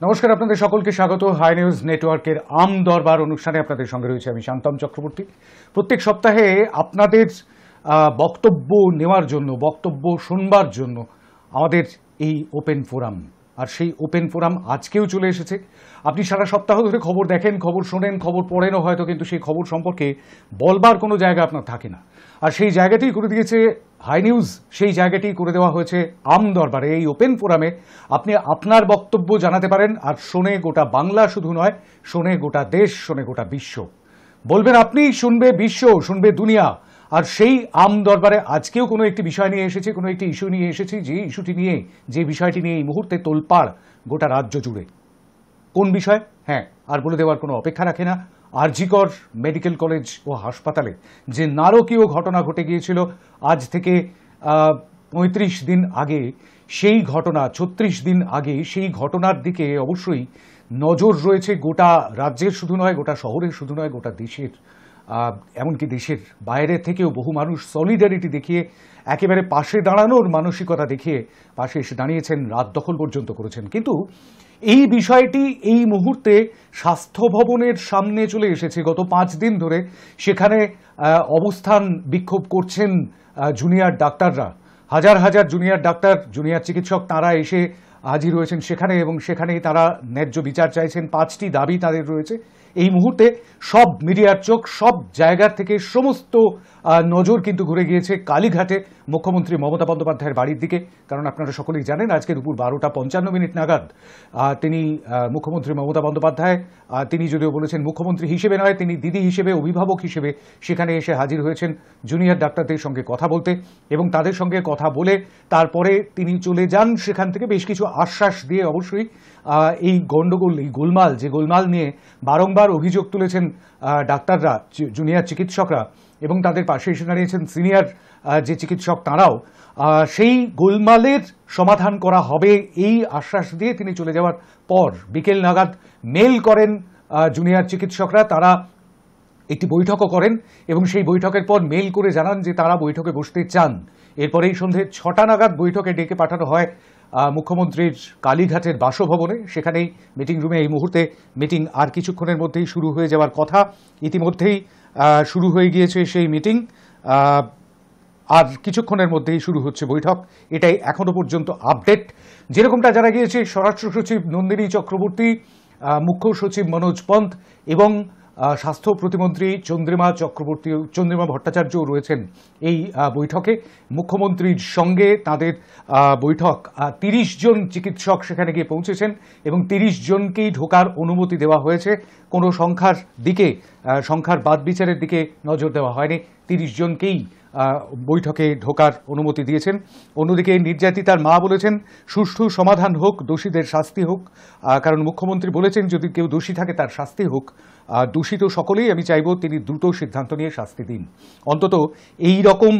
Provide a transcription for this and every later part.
নমস্কার, আপনাদের সকলকে স্বাগত হাই নিউজ নেটওয়ার্কের আম দরবার অনুষ্ঠানে। আপনাদের সঙ্গে রয়েছে আমি শান্তম চক্রবর্তী। প্রত্যেক সপ্তাহে আপনাদের বক্তব্য নেওয়ার জন্য, বক্তব্য শুনবার জন্য আমাদের এই ওপেন ফোরাম, আর সেই ওপেন ফোরাম আজকেও চলে এসেছে। আপনি সারা সপ্তাহ ধরে খবর দেখেন, খবর শোনেন, খবর পড়েনও হয়তো, কিন্তু সেই খবর সম্পর্কে বলবার কোনো জায়গা আপনার থাকে না। আর সেই জায়গাটি করে দিয়েছে হাই নিউজ, সেই জায়গাটি করে দেওয়া হয়েছে আম দরবারে। এই ওপেন ফোরামে আপনি আপনার বক্তব্য জানাতে পারেন, আর শোনে গোটা বাংলা শুধু নয়, শোনে গোটা দেশ, শোনে গোটা বিশ্ব। বলবেন আপনি, শুনবে বিশ্ব, শুনবে দুনিয়া। আর সেই আম দরবারে আজকেও কোনো একটি বিষয় নিয়ে এসেছে, কোনো একটি ইস্যু নিয়ে এসেছি, যে ইস্যুটি নিয়ে, যে বিষয়টি নিয়ে এই মুহূর্তে তোলপাড় গোটা রাজ্য জুড়ে। কোন বিষয়? হ্যাঁ, আর বলে দেওয়ার কোনো অপেক্ষা রাখে না। আরজিকর মেডিকেল কলেজ ও হাসপাতালে যে নারকীয় ঘটনা ঘটে গিয়েছিল আজ থেকে ৩৫ দিন আগে, সেই ঘটনা ৩৬ দিন আগে, সেই ঘটনার দিকে অবশ্যই নজর রয়েছে গোটা রাজ্যের, শুধু নয় গোটা শহরের, শুধু নয় গোটা দেশের। এমনকি দেশের বাইরে থেকেও বহু মানুষ সলিডারিটি দেখিয়ে, একেবারে পাশে দাঁড়ানোর মানসিকতা দেখিয়ে পাশে এসে দাঁড়িয়েছেন, রাত দখল পর্যন্ত করেছেন। কিন্তু এই বিষয়টি এই মুহূর্তে স্বাস্থ্য ভবনের সামনে চলে এসেছে। গত 5 দিন ধরে সেখানে অবস্থান বিক্ষোভ করছেন জুনিয়র ডাক্তাররা। হাজার হাজার জুনিয়র ডাক্তার, জুনিয়র চিকিৎসক তারা এসে হাজির হয়েছেন সেখানে, এবং সেখানেই তারা ন্যায্য বিচার চাইছেন। 5টি দাবি তাদের রয়েছে। এই মুহূর্তে সব মিডিয়ার চোখ, সব জায়গার থেকে সমস্ত নজর কিন্তু ঘুরে গিয়েছে কালীঘাটে মুখ্যমন্ত্রী মমতা বন্দ্যোপাধ্যায়ের বাড়ির দিকে। কারণ আপনারা সকলেই জানেন, আজকে দুপুর 12:55 নাগাদ তিনি মুখ্যমন্ত্রী মমতা বন্দ্যোপাধ্যায়, তিনি যদিও বলেছেন মুখ্যমন্ত্রী হিসেবে নয়, তিনি দিদি হিসেবে, অভিভাবক হিসেবে সেখানে এসে হাজির হয়েছেন জুনিয়র ডাক্তারদের সঙ্গে কথা বলতে, এবং তাদের সঙ্গে কথা বলে তারপরে তিনি চলে যান সেখান থেকে, বেশ কিছু আশ্বাস দিয়ে। অবশ্যই এই গণ্ডগোল, এই গোলমাল, যে গোলমাল নিয়ে বারংবার অভিযোগ তুলেছেন ডাক্তাররা, জুনিয়র চিকিৎসকরা, এবং তাদের পাশে এসে দাঁড়িয়েছেন সিনিয়র যে চিকিৎসক তাঁরাও, সেই গোলমালের সমাধান করা হবে এই আশ্বাস দিয়ে তিনি চলে যাওয়ার পর বিকেল নাগাদ মেল করেন জুনিয়র চিকিৎসকরা। তারা একটি বৈঠকও করেন, এবং সেই বৈঠকের পর মেল করে জানান যে তারা বৈঠকে বসতে চান। এরপরেই সন্ধে 6টা নাগাদ বৈঠকে ডেকে পাঠানো হয় মুখ্যমন্ত্রীর কালীঘাটের বাসভবনে। সেখানেই মিটিং রুমে এই মুহূর্তে মিটিং আর কিছুক্ষণের মধ্যেই শুরু হয়ে যাওয়ার কথা। ইতিমধ্যেই শুরু হয়ে গিয়েছে সেই মিটিং, আর কিছুক্ষণের মধ্যেই শুরু হচ্ছে বৈঠক। এটাই এখনো পর্যন্ত আপডেট। যেরকমটা জানা গিয়েছে, স্বরাষ্ট্র সচিব নন্দিনী চক্রবর্তী, মুখ্য সচিব মনোজ পন্ত এবং স্বাস্থ্য প্রতিমন্ত্রী চন্দ্রিমা ভট্টাচার্যও রয়েছেন এই বৈঠকে। মুখ্যমন্ত্রীর সঙ্গে তাদের বৈঠক। 30 জন চিকিৎসক সেখানে গিয়ে পৌঁছেছেন, এবং 30 জনকেই ঢোকার অনুমতি দেওয়া হয়েছে। কোনো সংখ্যার দিকে, সংখ্যার বাদ বিচারের দিকে নজর দেওয়া হয়নি। 30 জনকেই বৈঠকে ঢোকার অনুমতি দিয়েছেন। অন্যদিকে নির্যাতিতার মা বলেছেন সুষ্ঠু সমাধান হোক, দোষীদের শাস্তি হোক। কারণ মুখ্যমন্ত্রী বলেছেন যদি কেউ দোষী থাকে তার শাস্তি হোক। দূষিত সকলেই আমি চাইব তিনি দ্রুত সিদ্ধান্ত নিয়ে শাস্তি দিন। অন্তত এই রকম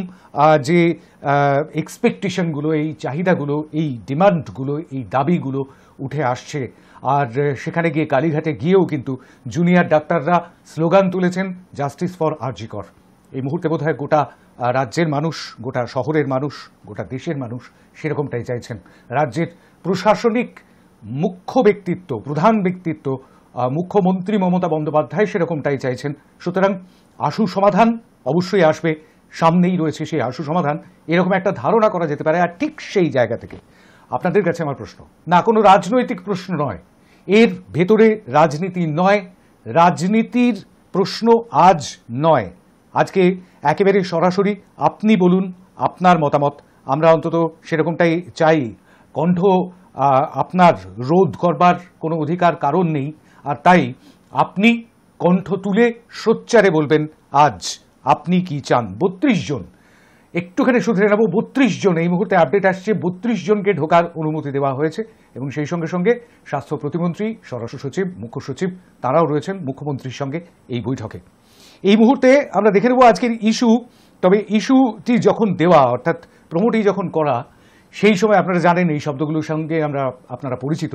যে এক্সপেকটেশনগুলো, এই চাহিদাগুলো, এই ডিমান্ডগুলো, এই দাবিগুলো উঠে আসছে। আর সেখানে গিয়ে কালীঘাটে গিয়েও কিন্তু জুনিয়র ডাক্তাররা স্লোগান তুলেছেন, জাস্টিস ফর আরজিকর। এই মুহূর্তে বোধহয় গোটা রাজ্যের মানুষ, গোটা শহরের মানুষ, গোটা দেশের মানুষ সেরকমটাই চাইছেন। রাজ্যের প্রশাসনিক মুখ্য ব্যক্তিত্ব, প্রধান ব্যক্তিত্ব মুখ্যমন্ত্রী মমতা বন্দ্যোপাধ্যায় সেরকমটাই চাইছেন। সুতরাং আশু সমাধান অবশ্যই আসবে, সামনেই রয়েছে সেই আশু সমাধান, এরকম একটা ধারণা করা যেতে পারে। আর ঠিক সেই জায়গা থেকে আপনাদের কাছে আমার প্রশ্ন, না কোনো রাজনৈতিক প্রশ্ন নয়, এর ভেতরে রাজনীতি নয়, রাজনীতির প্রশ্ন আজ নয়। আজকে একেবারে সরাসরি আপনি বলুন আপনার মতামত। আমরা অন্তত সেরকমটাই চাই। কণ্ঠ আপনার রোধ করবার কোনো অধিকার কারণ নেই, আর তাই আপনি কণ্ঠ তুলে সোচ্চারে বলবেন আজ আপনি কি চান। 32 জন, একটুখানি শুধরে নেব, 32 জন এই মুহূর্তে আপডেট আসছে, 32 জনকে ঢোকার অনুমতি দেওয়া হয়েছে। এবং সেই সঙ্গে সঙ্গে স্বাস্থ্য প্রতিমন্ত্রী, স্বরাষ্ট্র সচিব, মুখ্য সচিব তারাও রয়েছেন মুখ্যমন্ত্রীর সঙ্গে এই বৈঠকে। এই মুহূর্তে আমরা দেখে নেব আজকের ইস্যু। তবে ইস্যুটি যখন দেওয়া, অর্থাৎ প্রমোটি যখন করা, সেই সময় আপনারা জানেন এই শব্দগুলোর সঙ্গে আপনারা পরিচিত।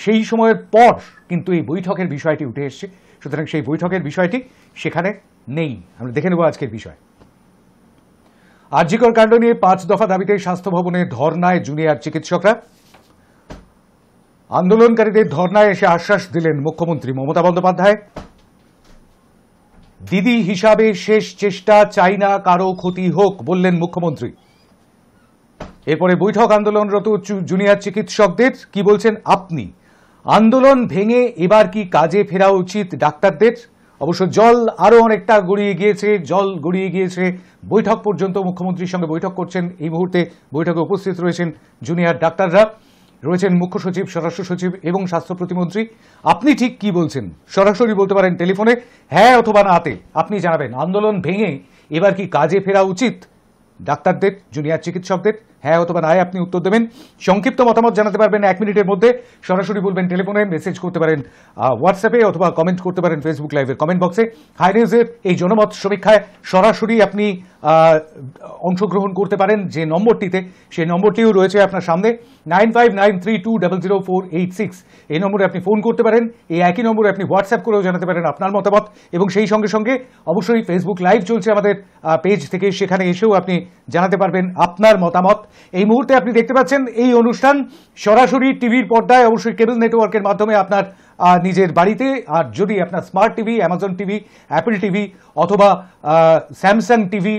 সেই সময়ের পর কিন্তু এই বৈঠকের বিষয়টি উঠে এসছে। সুতরাং সেই বৈঠকের বিষয়টি সেখানে নেই। আমরা দেখে নেব আজকের বিষয়। আরজিকর কাণ্ড নিয়ে 5 দফা দাবিতে স্বাস্থ্য ভবনে ধর্নায় জুনিয়র চিকিৎসকরা। আন্দোলনকারীদের ধর্নায় এসে আশ্বাস দিলেন মুখ্যমন্ত্রী মমতা বন্দ্যোপাধ্যায়। দিদি হিসাবে শেষ চেষ্টা, চাই না কারো ক্ষতি হোক, বললেন মুখ্যমন্ত্রী। এরপরে বৈঠক আন্দোলনরত জুনিয়র চিকিৎসকদের। কি বলছেন আপনি? আন্দোলন ভেঙে এবার কি কাজে ফেরা উচিত ডাক্তারদের? অবশ্য জল আরো অনেকটা গড়িয়ে গিয়েছে বৈঠক পর্যন্ত। মুখ্যমন্ত্রীর সঙ্গে বৈঠক করছেন এই মুহূর্তে। বৈঠকে উপস্থিত রয়েছেন জুনিয়র ডাক্তাররা, রয়েছেন মুখ্য সচিব, স্বরাষ্ট্র সচিব এবং স্বাস্থ্য প্রতিমন্ত্রী। আপনি ঠিক কি বলছেন? সরাসরি বলতে পারেন টেলিফোনে, হ্যাঁ অথবা নাতে আপনি জানাবেন। আন্দোলন ভেঙে এবার কি কাজে ফেরা উচিত ডাক্তারদের, জুনিয়র চিকিৎসকদের? হ্যাঁ অথবা নাই আপনি উত্তর দেবেন। সংক্ষিপ্ত মতামত জানাতে পারবেন 1 মিনিটের মধ্যে। সরাসরি বলবেন টেলিফোনে, মেসেজ করতে পারেন হোয়াটসঅ্যাপে অথবা কমেন্ট করতে পারেন ফেসবুক লাইভের কমেন্ট বক্সে। হাই নিউজের এই জনমত সমীক্ষায় সরাসরি আপনি অংশগ্রহণ করতে পারেন যে নম্বরটিতে, সেই নম্বরটিও রয়েছে আপনার সামনে, 9593200486। এই নম্বরে আপনি ফোন করতে পারেন। এই একই নম্বরে আপনি হোয়াটসঅ্যাপ করেও জানাতে পারেন আপনার মতামত। এবং সেই সঙ্গে সঙ্গে অবশ্যই ফেসবুক লাইভ চলছে আমাদের পেজ থেকে, সেখানে এসেও আপনি জানাতে পারবেন আপনার মতামত। এই মুহূর্তে আপনি দেখতে পাচ্ছেন এই অনুষ্ঠান সরাসরি টিভির পর্দায়, অবশ্যই কেবল নেটওয়ার্কের মাধ্যমে আপনার নিজের বাড়িতে। আর যদি আপনার smart TV, Amazon TV, Apple TV অথবা স্যামসাং টিভি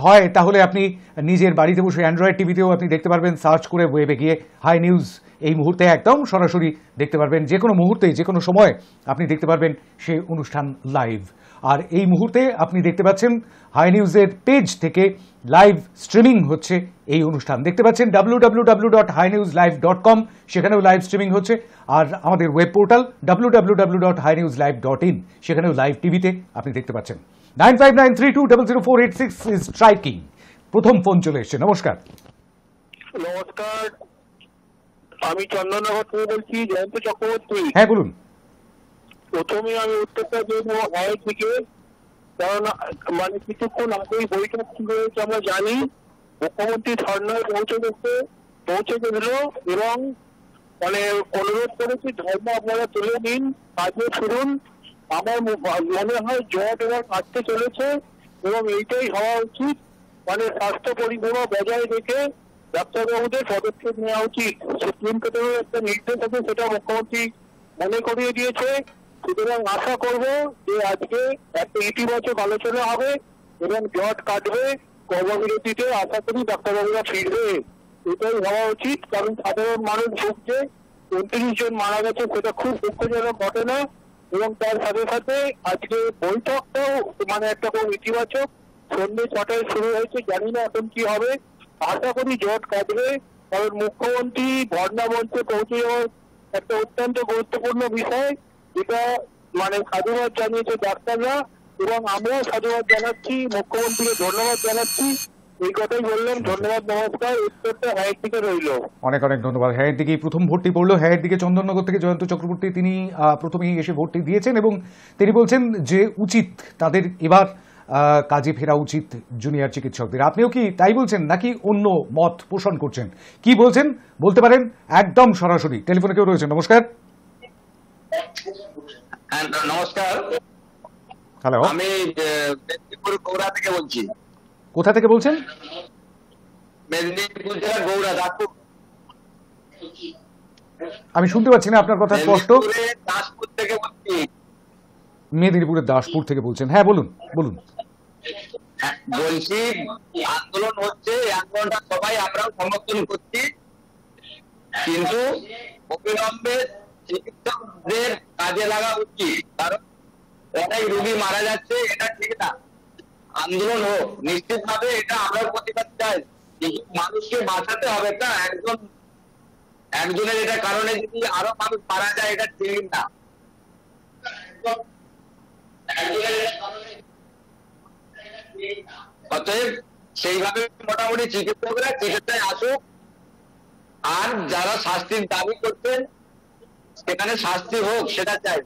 হয়, তাহলে আপনি নিজের বাড়িতে বসে অ্যান্ড্রয়েড টিভিতেও আপনি দেখতে পারবেন। সার্চ করে ওয়েবে গিয়ে হাই নিউজ এই মুহূর্তে একদম সরাসরি দেখতে পারবেন। যে কোনো মুহূর্তে, যে কোনো সময় আপনি দেখতে পারবেন সেই অনুষ্ঠান লাইভ। আর এই মুহূর্তে আপনি দেখতে পাচ্ছেন হাই নিউজের পেজ থেকে লাইভ স্ট্রিমিং হচ্ছে এই অনুষ্ঠান। দেখতে পাচ্ছেন www.hinewslive.com, সেখানেও লাইভ স্ট্রিমিং হচ্ছে। আর আমাদের ওয়েব পোর্টাল www.hinewslive.in, সেখানেও লাইভ টিভিতে আপনি দেখতে পাচ্ছেন। 9593200486 ইজ স্ট্রাইকিং। প্রথম ফোন চলে এসছে। নমস্কার। নমস্কার, আমি চন্দননগর থেকে বলছি, জয়ন্ত চক্রবর্তী। হ্যাঁ বলুন। প্রথমে আমি উত্তরটা দিয়ে দেবো হাওয়াই থেকে, কারণ মানে কিছুক্ষণ আগেই বৈঠক শুরু হয়েছে আমরা জানি। মুখ্যমন্ত্রী ধর্নায় পৌঁছে গেল এবং মানে অনুরোধ করেছি ধর্ম আপনারা তুলে নিন, কাজে ফিরুন। আমার মনে হয় জট এবার কাটতে চলেছে এবং এইটাই হওয়া উচিত। মানে স্বাস্থ্য পরিষেবা বজায় রেখে ডাক্তারবাবুদের পদক্ষেপ নেওয়া উচিত। সুপ্রিম কোর্টের একটা নির্দেশ আছে, সেটা মুখ্যমন্ত্রী মনে করিয়ে দিয়েছে। সুতরাং আশা করব যে আজকে একটা ইতিবাচক আলোচনা হবে এবং জট কাটবে। কর্মবিরতিতে আশা করি ডাক্তারবাবুরা ফিরবে, এটাই হওয়া উচিত। কারণ সাধারণ মানুষ ভুগছে, 29 জন মারা গেছে, সেটা খুব দুঃখজনক ঘটনা। এবং তার সাথে সাথে আজকে বৈঠকটাও মানে একটা খুব ইতিবাচক। সন্ধ্যে 6টায় শুরু হয়েছে, জানি না এখন কি হবে। আশা করি জট কাটবে, কারণ মুখ্যমন্ত্রী ধর্ণা মঞ্চে পৌঁছে যাওয়ার একটা অত্যন্ত গুরুত্বপূর্ণ বিষয়, যেটা মানে সাধুবাদ জানিয়েছে ডাক্তাররা এবং আমরাও সাধুবাদ জানাচ্ছি, মুখ্যমন্ত্রীকে ধন্যবাদ জানাচ্ছি। এই কথাই বললাম। ধন্যবাদ, নমস্কার। উত্তরটা হ্যাঁ দিকে রইল। অনেক অনেক ধন্যবাদ। হ্যাঁ দিকে প্রথম ভোটটি পড়লো, হ্যাঁ দিকে চন্দননগর থেকে জয়ন্ত চক্রবর্তী। তিনি প্রথমেই এসে ভোটটি দিয়েছেন এবং তিনি বলছেন যে উচিত তাদের এবার কাজে ফেরা উচিত জুনিয়র চিকিৎসকদের। আপনিও কি তাই বলছেন নাকি অন্য মত পোষণ করছেন? কি বলছেন বলতে পারেন একদম সরাসরি। টেলিফোনে কেউ রয়েছেন। নমস্কার। নমস্কার, হ্যালো, আমি মেদিনীপুর গৌড়া থেকে বলছি। কোথা থেকে বলছেন? মেদিনীপুর জেলার গৌড়া, দাসপুর। আমি শুনতে পাচ্ছি না আপনার কথা স্পষ্ট। দাসপুর থেকে বলছি। মেদিনীপুরের দাসপুর থেকে বলছেন, হ্যাঁ বলুন বলুন। বলছি আন্দোলন হচ্ছে, আন্দোলনটা সবাই আমরাও সমর্থন করছি, কিন্তু অবিলম্বে চিকিৎসকদের কাজে লাগা উচিত। কারণ অনেক রোগী মারা যাচ্ছে, এটা ঠিক না। আন্দোলন হোক, নিশ্চিত ভাবে এটা আমরা প্রতিবাদ চাই, কিন্তু মানুষকে বাঁচাতে হবে। না একজনের এটা কারণে যদি আরো মানুষ মারা যায়, এটা ঠিক না। অতএব সেইভাবে মোটামুটি চিকিৎসকরা চিকিৎসায় আসুক, আর যারা শাস্তির দাবি করছেন সেখানে শাস্তি হোক, সেটা চাই।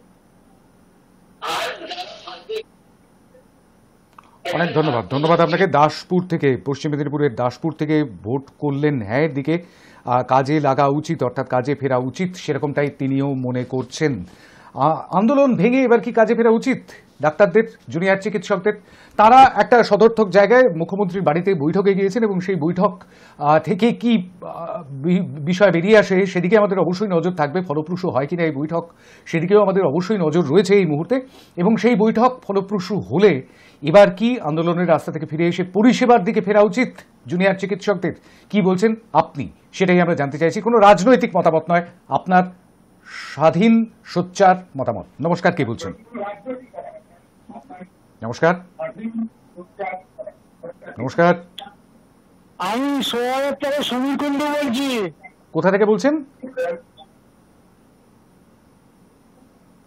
অনেক ধন্যবাদ। ধন্যবাদ আপনাকে। দাসপুর থেকে, পশ্চিম মেদিনীপুরের দাসপুর থেকে ভোট করলেন হ্যাঁ দিকে, কাজে লাগা উচিত অর্থাৎ কাজে ফেরা উচিত, সেরকমটাই তিনিও মনে করছেন। আন্দোলন ভেঙে এবার কি কাজে ফেরা উচিত? ডাক্তারদের, জুনিয়র চিকিৎসকদের। তারা একটা সদর্থক জায়গায় মুখ্যমন্ত্রীর বাড়িতে বৈঠকে গিয়েছেন এবং সেই বৈঠক থেকে কি বিষয় বেরিয়ে আসে সেদিকে আমাদের অবশ্যই নজর থাকবে। ফলপ্রসূ হয় কিনা এই বৈঠক সেদিকেও আমাদের অবশ্যই নজর রয়েছে এই মুহূর্তে। এবং সেই বৈঠক ফলপ্রসূ হলে এবার কি আন্দোলনের রাস্তা থেকে ফিরে এসে পরিষেবার দিকে ফেরা উচিত জুনিয়র চিকিৎসকদের? কি বলছেন আপনি, সেটাই আমরা জানতে চাইছি। কোনো রাজনৈতিক মতামত নয়, আপনার স্বাধীন সোচ্চার মতামত। নমস্কার, কে বলছেন? নমস্কার। নমস্কার, আমি শোভাবাজার থেকে সমীর কুণ্ডু বলছি। কোথা থেকে বলছেন?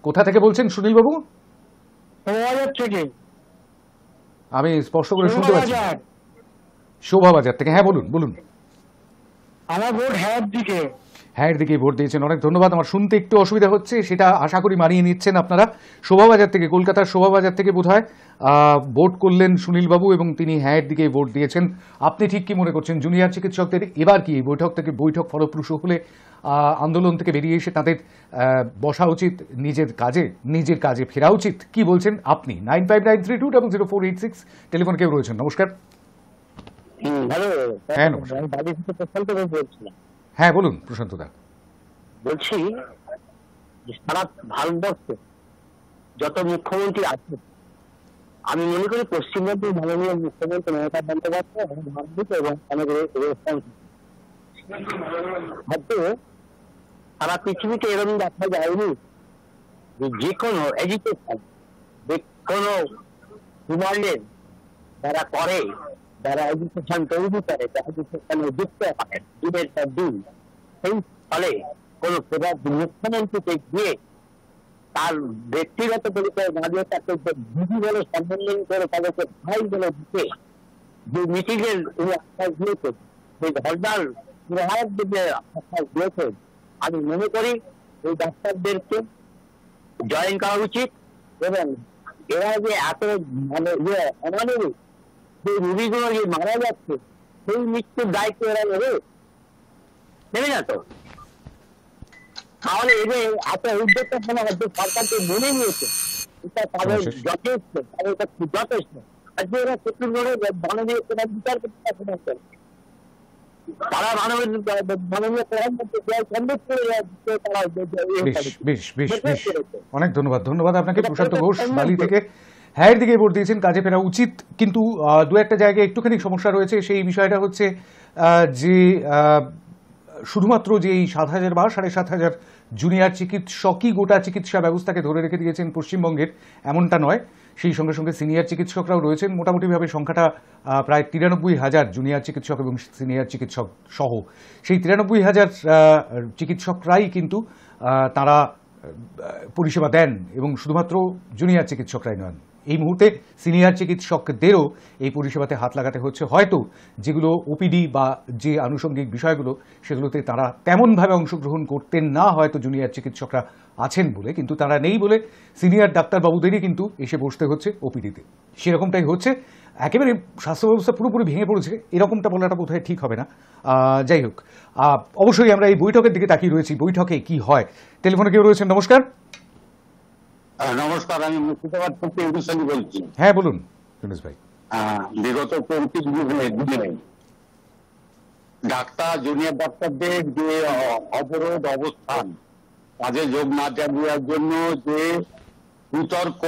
কোথা থেকে বলছেন সুনীল বাবু? শোভাবাজার থেকে। আমি স্পষ্ট করে শুনতে পাচ্ছি। শোভাবাজার থেকে, হ্যাঁ বলুন বলুন। আমার ভোট হ্যাঁ দিকে। হ্যাঁ এর দিকে ভোট দিয়েছেন, অনেক ধন্যবাদ। আমার শুনতে একটু অসুবিধা হচ্ছে, সেটা আশা করি মানিয়ে নিচ্ছেন আপনারা। শোভাবাজার থেকে, কলকাতার শোভাবাজার থেকে বোধহয় ভোট করলেন সুনীল বাবু এবং তিনি হ্যাঁ এর দিকে ভোট দিয়েছেন। আপনি ঠিক কি মনে করছেন জুনিয়র চিকিৎসকদের এবার কি এই বৈঠক ফলপ্রসূ হলে আন্দোলন থেকে বেরিয়ে এসে তাদের বসা উচিত, নিজের কাজে ফেরা উচিত? কি বলছেন আপনি? 9593200486 টেলিফোন কেউ রয়েছেন। নমস্কার। হ্যালো। হ্যাঁ নমস্কার। আমি বাড়ি থেকে প্রশান্ত বলছিলাম। হ্যাঁ বলুন প্রশান্ত দা। বলছি যে সারা ভারতবর্ষে যত মুখ্যমন্ত্রী আছে, আমি মনে করি পশ্চিমবঙ্গের মাননীয় মুখ্যমন্ত্রী মমতা বন্দ্যোপাধ্যায় এবং ভারত এবং অনেক হয়তো সারা পৃথিবীতে এরকম দেখা যায়নি যে কোনো এডুকেশন, যে কোনো ডিমান্ডের যারা করে, যারা এডুকেশন তৈরি করে, যারা এডুকেশনে যুক্ত হয় দিনের পর দিন, সেই ফলে কোনো প্রভাব মুখ্যমন্ত্রীকে গিয়ে তার ব্যক্তিগত পরিচয় দাঁড়িয়ে তাকে দিদি বলে সম্বোধন করে তাদেরকে ভাই বলে দিতে যে মিটিংয়ের আশ্বাস দিয়েছে, যে ধর্নার প্রভাব দিতে আশ্বাস দিয়েছে, আমি মনে করি এই ডাক্তারদেরকে জয়েন করা উচিত। এবং এরা যে এত মানে অমানবিক যে রোগীগুলো যে মারা যাচ্ছে, সেই মৃত্যুর দায়িত্ব এরা নেবে না তো? তাহলে এদের এত উদ্যোগটা মনে হচ্ছে সরকারকে মেনে নিয়েছে, এটা তাদের যথেষ্ট, তাদের কাছে যথেষ্ট। আজকে এরা সুপ্রিম কোর্টে মাননীয় প্রধান বিচারপতি তারা মাননীয় প্রধানমন্ত্রী অনেক ধন্যবাদ আপনাকে প্রশান্ত ঘোষ বালি থেকে। হ্যাঁ এর দিকে ভোট দিয়েছেন, কাজে ফেরা উচিত। কিন্তু দু একটা জায়গায় একটুখানি সমস্যা রয়েছে। সেই বিষয়টা হচ্ছে যে শুধুমাত্র যে এই 7,000 বা 7,500 জুনিয়র চিকিৎসকই গোটা চিকিৎসা ব্যবস্থাকে ধরে রেখে দিয়েছেন পশ্চিমবঙ্গের, এমনটা নয়। সেই সঙ্গে সঙ্গে সিনিয়র চিকিৎসকরাও রয়েছেন। মোটামুটিভাবে সংখ্যাটা প্রায় 93,000 জুনিয়র চিকিৎসক এবং সিনিয়র চিকিৎসক সহ। সেই 93,000 চিকিৎসকরাই কিন্তু তারা পরিষেবা দেন এবং শুধুমাত্র জুনিয়র চিকিৎসকরাই নন। এই মুহূর্তে সিনিয়র চিকিৎসকদেরও এই পরিষেবাতে হাত লাগাতে হচ্ছে। হয়তো যেগুলো ওপিডি বা যে আনুষঙ্গিক বিষয়গুলো সেগুলোতে তারা তেমনভাবে অংশগ্রহণ করতেন না হয়তো জুনিয়র চিকিৎসকরা আছেন বলে, কিন্তু তারা নেই বলে সিনিয়র ডাক্তারবাবুদেরই কিন্তু এসে বসতে হচ্ছে ওপিডিতে। সেরকমটাই হচ্ছে। একেবারে স্বাস্থ্য ব্যবস্থা পুরোপুরি ভেঙে পড়েছে এরকমটা বলাটা বোধহয় ঠিক হবে না। যাই হোক, অবশ্যই আমরা এই বৈঠকের দিকে তাকিয়ে রয়েছি, বৈঠকে কি হয়। টেলিফোনে কেউ রয়েছেন। নমস্কার। নমস্কার, আমি মুর্শিদাবাদ থেকে ইউনুস আলী বলছি। হ্যাঁ বলুন ইউনুস ভাই। বিগত 34 দিনে ডাক্তার, জুনিয়র ডাক্তারদের যে অবরোধ অবস্থান, কাজে যোগ না দেওয়ার জন্য যে বিতর্ক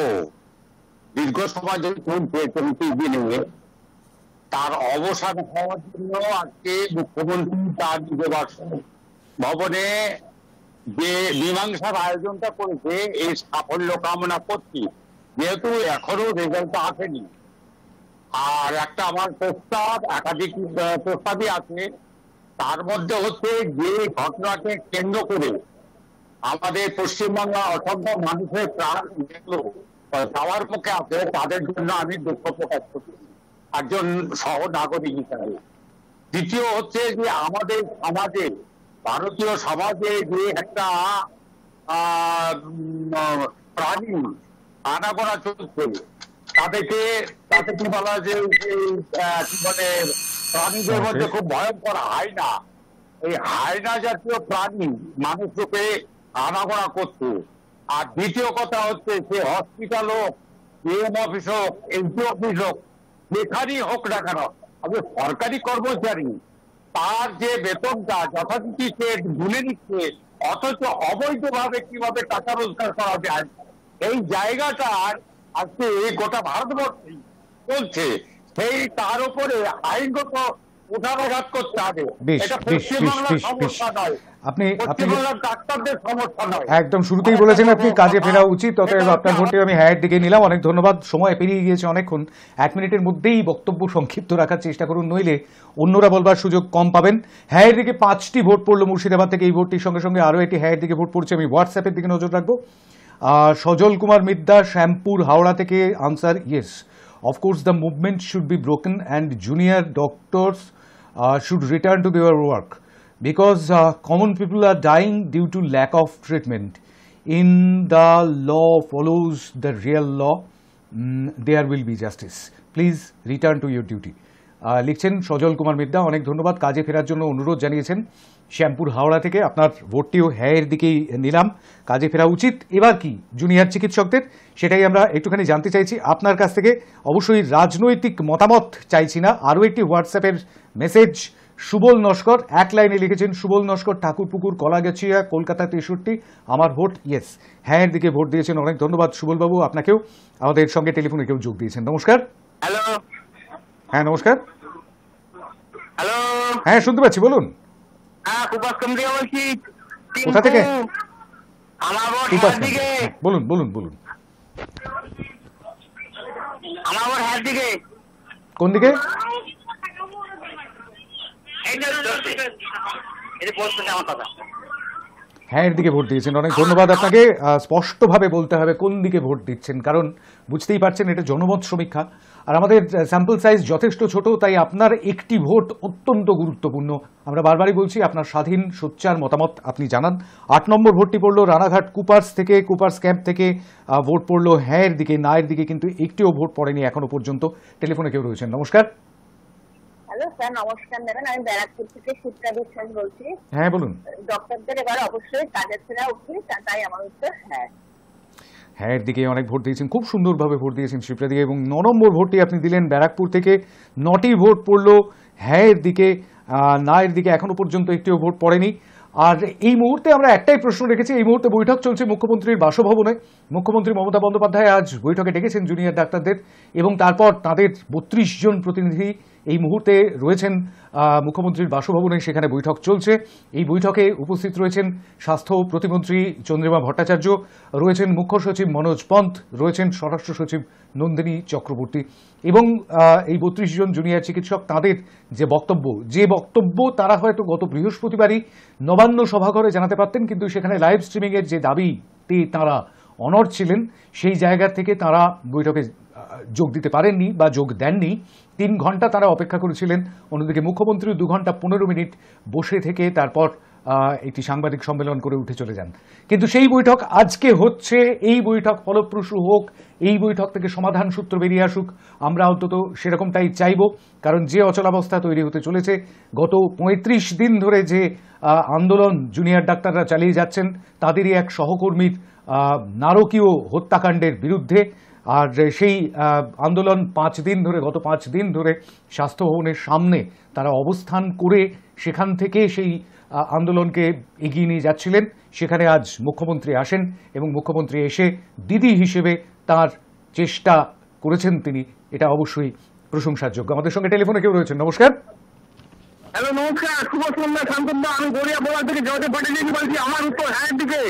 দীর্ঘ সময় ধরে চলছে 34 দিনে, তার অবসান হওয়ার জন্য আজকে মুখ্যমন্ত্রী তার নিজ ভবনে যে মীমাংসার আয়োজনটা করেছে এই সাফল্য কামনা করছি, যেহেতু এখনো রেজাল্ট আসেনি। আর একটা আমার প্রস্তাব, একাধিক প্রস্তাবই আছে। তার মধ্যে হচ্ছে যে ঘটনাকে কেন্দ্র করে আমাদের পশ্চিমবাংলা অসংখ্য মানুষের প্রাণ যেগুলো যাওয়ার মুখে আছে, তাদের জন্য আমি দুঃখ প্রকাশ করছি একজন সহ নাগরিক হিসাবে। দ্বিতীয় হচ্ছে যে আমাদের সমাজে, ভারতীয় সমাজে যে একটা প্রাণী আনাগোনা চলছে, তাতে কি বলা যে কি বলে প্রাণীদের মধ্যে খুব ভয়ঙ্কর হায়না, এই হায়না জাতীয় প্রাণী মানুষকে আনাগোনা করছে। আর দ্বিতীয় কথা হচ্ছে সে হসপিটালও ডিএম অফিস হোক, এসডি অফিস হোক, যেখানেই হোক না কেন, আমি সরকারি কর্মচারী, তার যে বেতনটা যথারীতি সে গুনে নিচ্ছে, অথচ অবৈধভাবে কিভাবে টাকা রোজগার করা যায়, এই জায়গাটার আজকে গোটা ভারতবর্ষে চলছে। সেই তার উপরে আইনগত উঠানাঘাত করতে হবে। বেশ, এটা বেশ, পশ্চিমবাংলার বেশ, বেশ, সমস্যা নয়, আপনি পশ্চিমবাংলার ডাক্তারদের সমস্যা নয়। একদম শুরুতেই বলেছেন আপনি কাজে ফেরা উচিত, অতএব আপনার ভোটে আমি হ্যায়ের দিকে নিলাম। অনেক ধন্যবাদ। সময় পেরিয়ে গিয়েছে অনেকক্ষণ, 1 মিনিটের মধ্যেই বক্তব্য সংক্ষিপ্ত রাখার চেষ্টা করুন, নইলে অন্যরা বলবার সুযোগ কম পাবেন। হ্যায়ের দিকে 5টি ভোট পড়লো মুর্শিদাবাদ থেকে। এই ভোটটির সঙ্গে সঙ্গে আরও একটি হ্যায়ের দিকে ভোট পড়ছে। আমি হোয়াটসঅ্যাপের দিকে নজর রাখবো। সজল কুমার মিদ্দা শ্যামপুর হাওড়া থেকে answer yes, of course the movement should be broken and junior doctors should return to their work because common people are dying due to lack of treatment. In the law follows the real law, there will be justice. Please return to your duty. লিখছেন সজল কুমার মিদ্দা, অনেক ধন্যবাদ। কাজে ফেরার জন্য অনুরোধ জানিয়েছেন শ্যামপুর হাওড়া থেকে। আপনার ভোটটিও হ্যায়ের দিকেই নিলাম, কাজে ফেরা উচিত। এবার কি জুনিয়র চিকিৎসকদের, সেটাই আমরা একটুখানি জানতে চাইছি আপনার কাছ থেকে। অবশ্যই রাজনৈতিক মতামত চাইছি না। আরও একটি হোয়াটসঅ্যাপের মেসেজ, সুবল নস্কর 1 লাইনে লিখেছেন। সুবল নস্কর, ঠাকুরপুকুর, কলাগাছিয়া, কলকাতা 63, আমার ভোট ইয়েস। হ্যায়ের দিকে ভোট দিয়েছেন, অনেক ধন্যবাদ সুবলবাবু। আপনাকেও আমাদের সঙ্গে টেলিফোনে কেউ যোগ দিয়েছেন। নমস্কার। হ্যালো, হ্যাঁ নমস্কার। হ্যালো, হ্যাঁ শুনতে পাচ্ছি, বলুন। হ্যাঁ কুপাস থেকে বলছি। কোথা থেকে? আমার ভোট সুপার হ্যার দিকে, বলুন বলুন বলুন। আমার ভোট হ্যার দিকে। কোন দিকে? আমার কথা হ্যাঁ এর দিকে ভোট দিয়েছেন, অনেক ধন্যবাদ আপনাকে। স্পষ্টভাবে বলতে হবে কোন দিকে ভোট দিচ্ছেন, কারণ বুঝতেই পারছেন এটা জনমত সমীক্ষা আর আমাদের স্যাম্পল সাইজ যথেষ্ট ছোট, তাই আপনার একটি ভোট অত্যন্ত গুরুত্বপূর্ণ। আমরা বারবারই বলছি আপনার স্বাধীন সোচ্চার মতামত আপনি জানান। 8 নম্বর ভোটটি পড়লো রানাঘাট কুপার্স থেকে, কুপার্স ক্যাম্প থেকে ভোট পড়লো হ্যাঁয়ের দিকে, নায়ের দিকে কিন্তু একটিও ভোট পড়েনি এখনো পর্যন্ত। টেলিফোনে কেউ রয়েছেন, নমস্কার। হ্যালো স্যার, নমস্কার ম্যাডাম, আমি ব্যারাকপুর থেকে শিপ্রা বিশ্বাস বলছি। হ্যাঁ বলুন। ডক্টরদের এবার অবশ্যই কাজের ফেরা উচিত, তাই আমার উত্তর হ্যাঁ। হ্যাঁয়ের দিকে অনেক ভোট দিয়েছেন, খুব সুন্দরভাবে ভোট দিয়েছেন শিপ্রা দিকে। এবং 9 নম্বর ভোটটি আপনি দিলেন ব্যারাকপুর থেকে, 9টি ভোট পড়লো হ্যাঁয়ের দিকে, নায়ের দিকে এখনো পর্যন্ত একটিও ভোট পড়েনি। আর এই মুহূর্তে আমরা একটাই প্রশ্ন রেখেছি, এই মুহূর্তে বৈঠক চলছে মুখ্যমন্ত্রীর বাসভবনে। মুখ্যমন্ত্রী মমতা বন্দ্যোপাধ্যায় আজ বৈঠকে ডেকেছেন জুনিয়র ডাক্তারদের এবং তারপর তাদের 32 জন প্রতিনিধি এই মুহূর্তে রয়েছেন মুখ্যমন্ত্রীর বাসভবনে, সেখানে বৈঠক চলছে। এই বৈঠকে উপস্থিত রয়েছেন স্বাস্থ্য প্রতিমন্ত্রী চন্দ্রিমা ভট্টাচার্য, রয়েছেন মুখ্য সচিব মনোজ পন্থ, রয়েছেন স্বরাষ্ট্র সচিব নন্দিনী চক্রবর্তী এবং এই 32 জন জুনিয়র চিকিৎসক। তাদের যে বক্তব্য তারা হয়তো গত বৃহস্পতিবারই নবান্ন সভাঘরে জানাতে পারতেন, কিন্তু সেখানে লাইভ স্ট্রিমিংয়ের যে দাবিতে তারা অনড় ছিলেন, সেই জায়গা থেকে তারা বৈঠকে যোগ দিতে পারেননি বা যোগ দেননি। 3 ঘন্টা তারা অপেক্ষা করেছিলেন। অন্যদিকে মুখ্যমন্ত্রী 2 ঘন্টা 15 মিনিট বসে থেকে তারপর একটি সাংবাদিক সম্মেলন করে উঠে চলে যান। কিন্তু সেই বৈঠক আজকে হচ্ছে, এই বৈঠক ফলপ্রসূ হোক, এই বৈঠক থেকে সমাধান সূত্র বেরিয়ে আসুক, আমরা অন্তত সেরকমটাই চাইব। কারণ যে অচলাবস্থা তৈরি হতে চলেছে, গত 35 দিন ধরে যে আন্দোলন জুনিয়র ডাক্তাররা চালিয়ে যাচ্ছেন, তাদেরই এক সহকর্মীর নারকীয় হত্যাকাণ্ডের বিরুদ্ধে। আর সেই আন্দোলন গত 5 দিন ধরে স্বাস্থ্য ভবনের সামনে তারা অবস্থান করে সেখান থেকে সেই আন্দোলনকে এগিয়ে নিয়ে যাচ্ছিলেন। সেখানে আজ মুখ্যমন্ত্রী আসেন এবং মুখ্যমন্ত্রী এসে দিদি হিসেবে তার চেষ্টা করেছেন তিনি, এটা অবশ্যই প্রশংসার যোগ্য। আমাদের সঙ্গে টেলিফোনে কেউ রয়েছেন, নমস্কার। হ্যালো নমস্কার, শুভ সন্ধ্যা শান্তনদা, আমি গড়িয়া বলার থেকে জয়দেব ভট্টাচার্য বলছি। আমার উত্তর হ্যাঁ দিকে।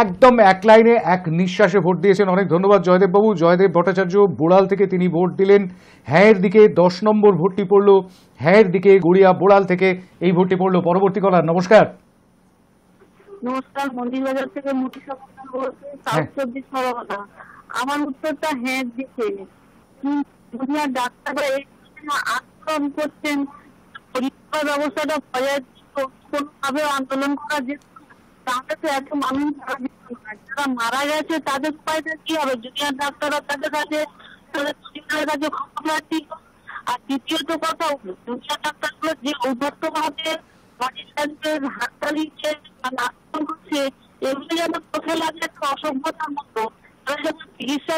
একদম এক লাইনে এক নিঃশ্বাসে ভোট দিয়েছেন, অনেক ধন্যবাদ জয়দেব বাবু। জয়দেব ভট্টাচার্য বোড়াল থেকে তিনি ভোট দিলেন হ্যাঁয়ের দিকে। 10 নম্বর ভোটটি পড়লো হ্যাঁয়ের দিকে, গড়িয়া বোড়াল থেকে এই ভোটটি পড়লো। পরবর্তী কলার, নমস্কার। নমস্কার, মন্দিরবাজার থেকে মুটি সরকার বলছি, সাউথ 24 পরগনা। আমার উত্তরটা হ্যাঁ দিকে। জুনিয়র ডাক্তাররা এই আন্দোলন করছেন, পরীক্ষা ব্যবস্থাটা বজায় কোনোভাবে আন্দোলন করা যেত, তাহলে তো এত মানুষ যারা মারা গেছে তাদের উপায়টা কি হবে? জুনিয়র ডাক্তাররা তাদের কাছে ক্ষমতা ঠিক। আর দ্বিতীয়ত কথা, জুনিয়র ডাক্তারগুলো যে ঔদ্ধত্যভাবে হাততালি আন্দোলন করছে, এগুলো যেন চোখে লাগে একটা অসভ্যতার মতো। তারা যখন চিকিৎসা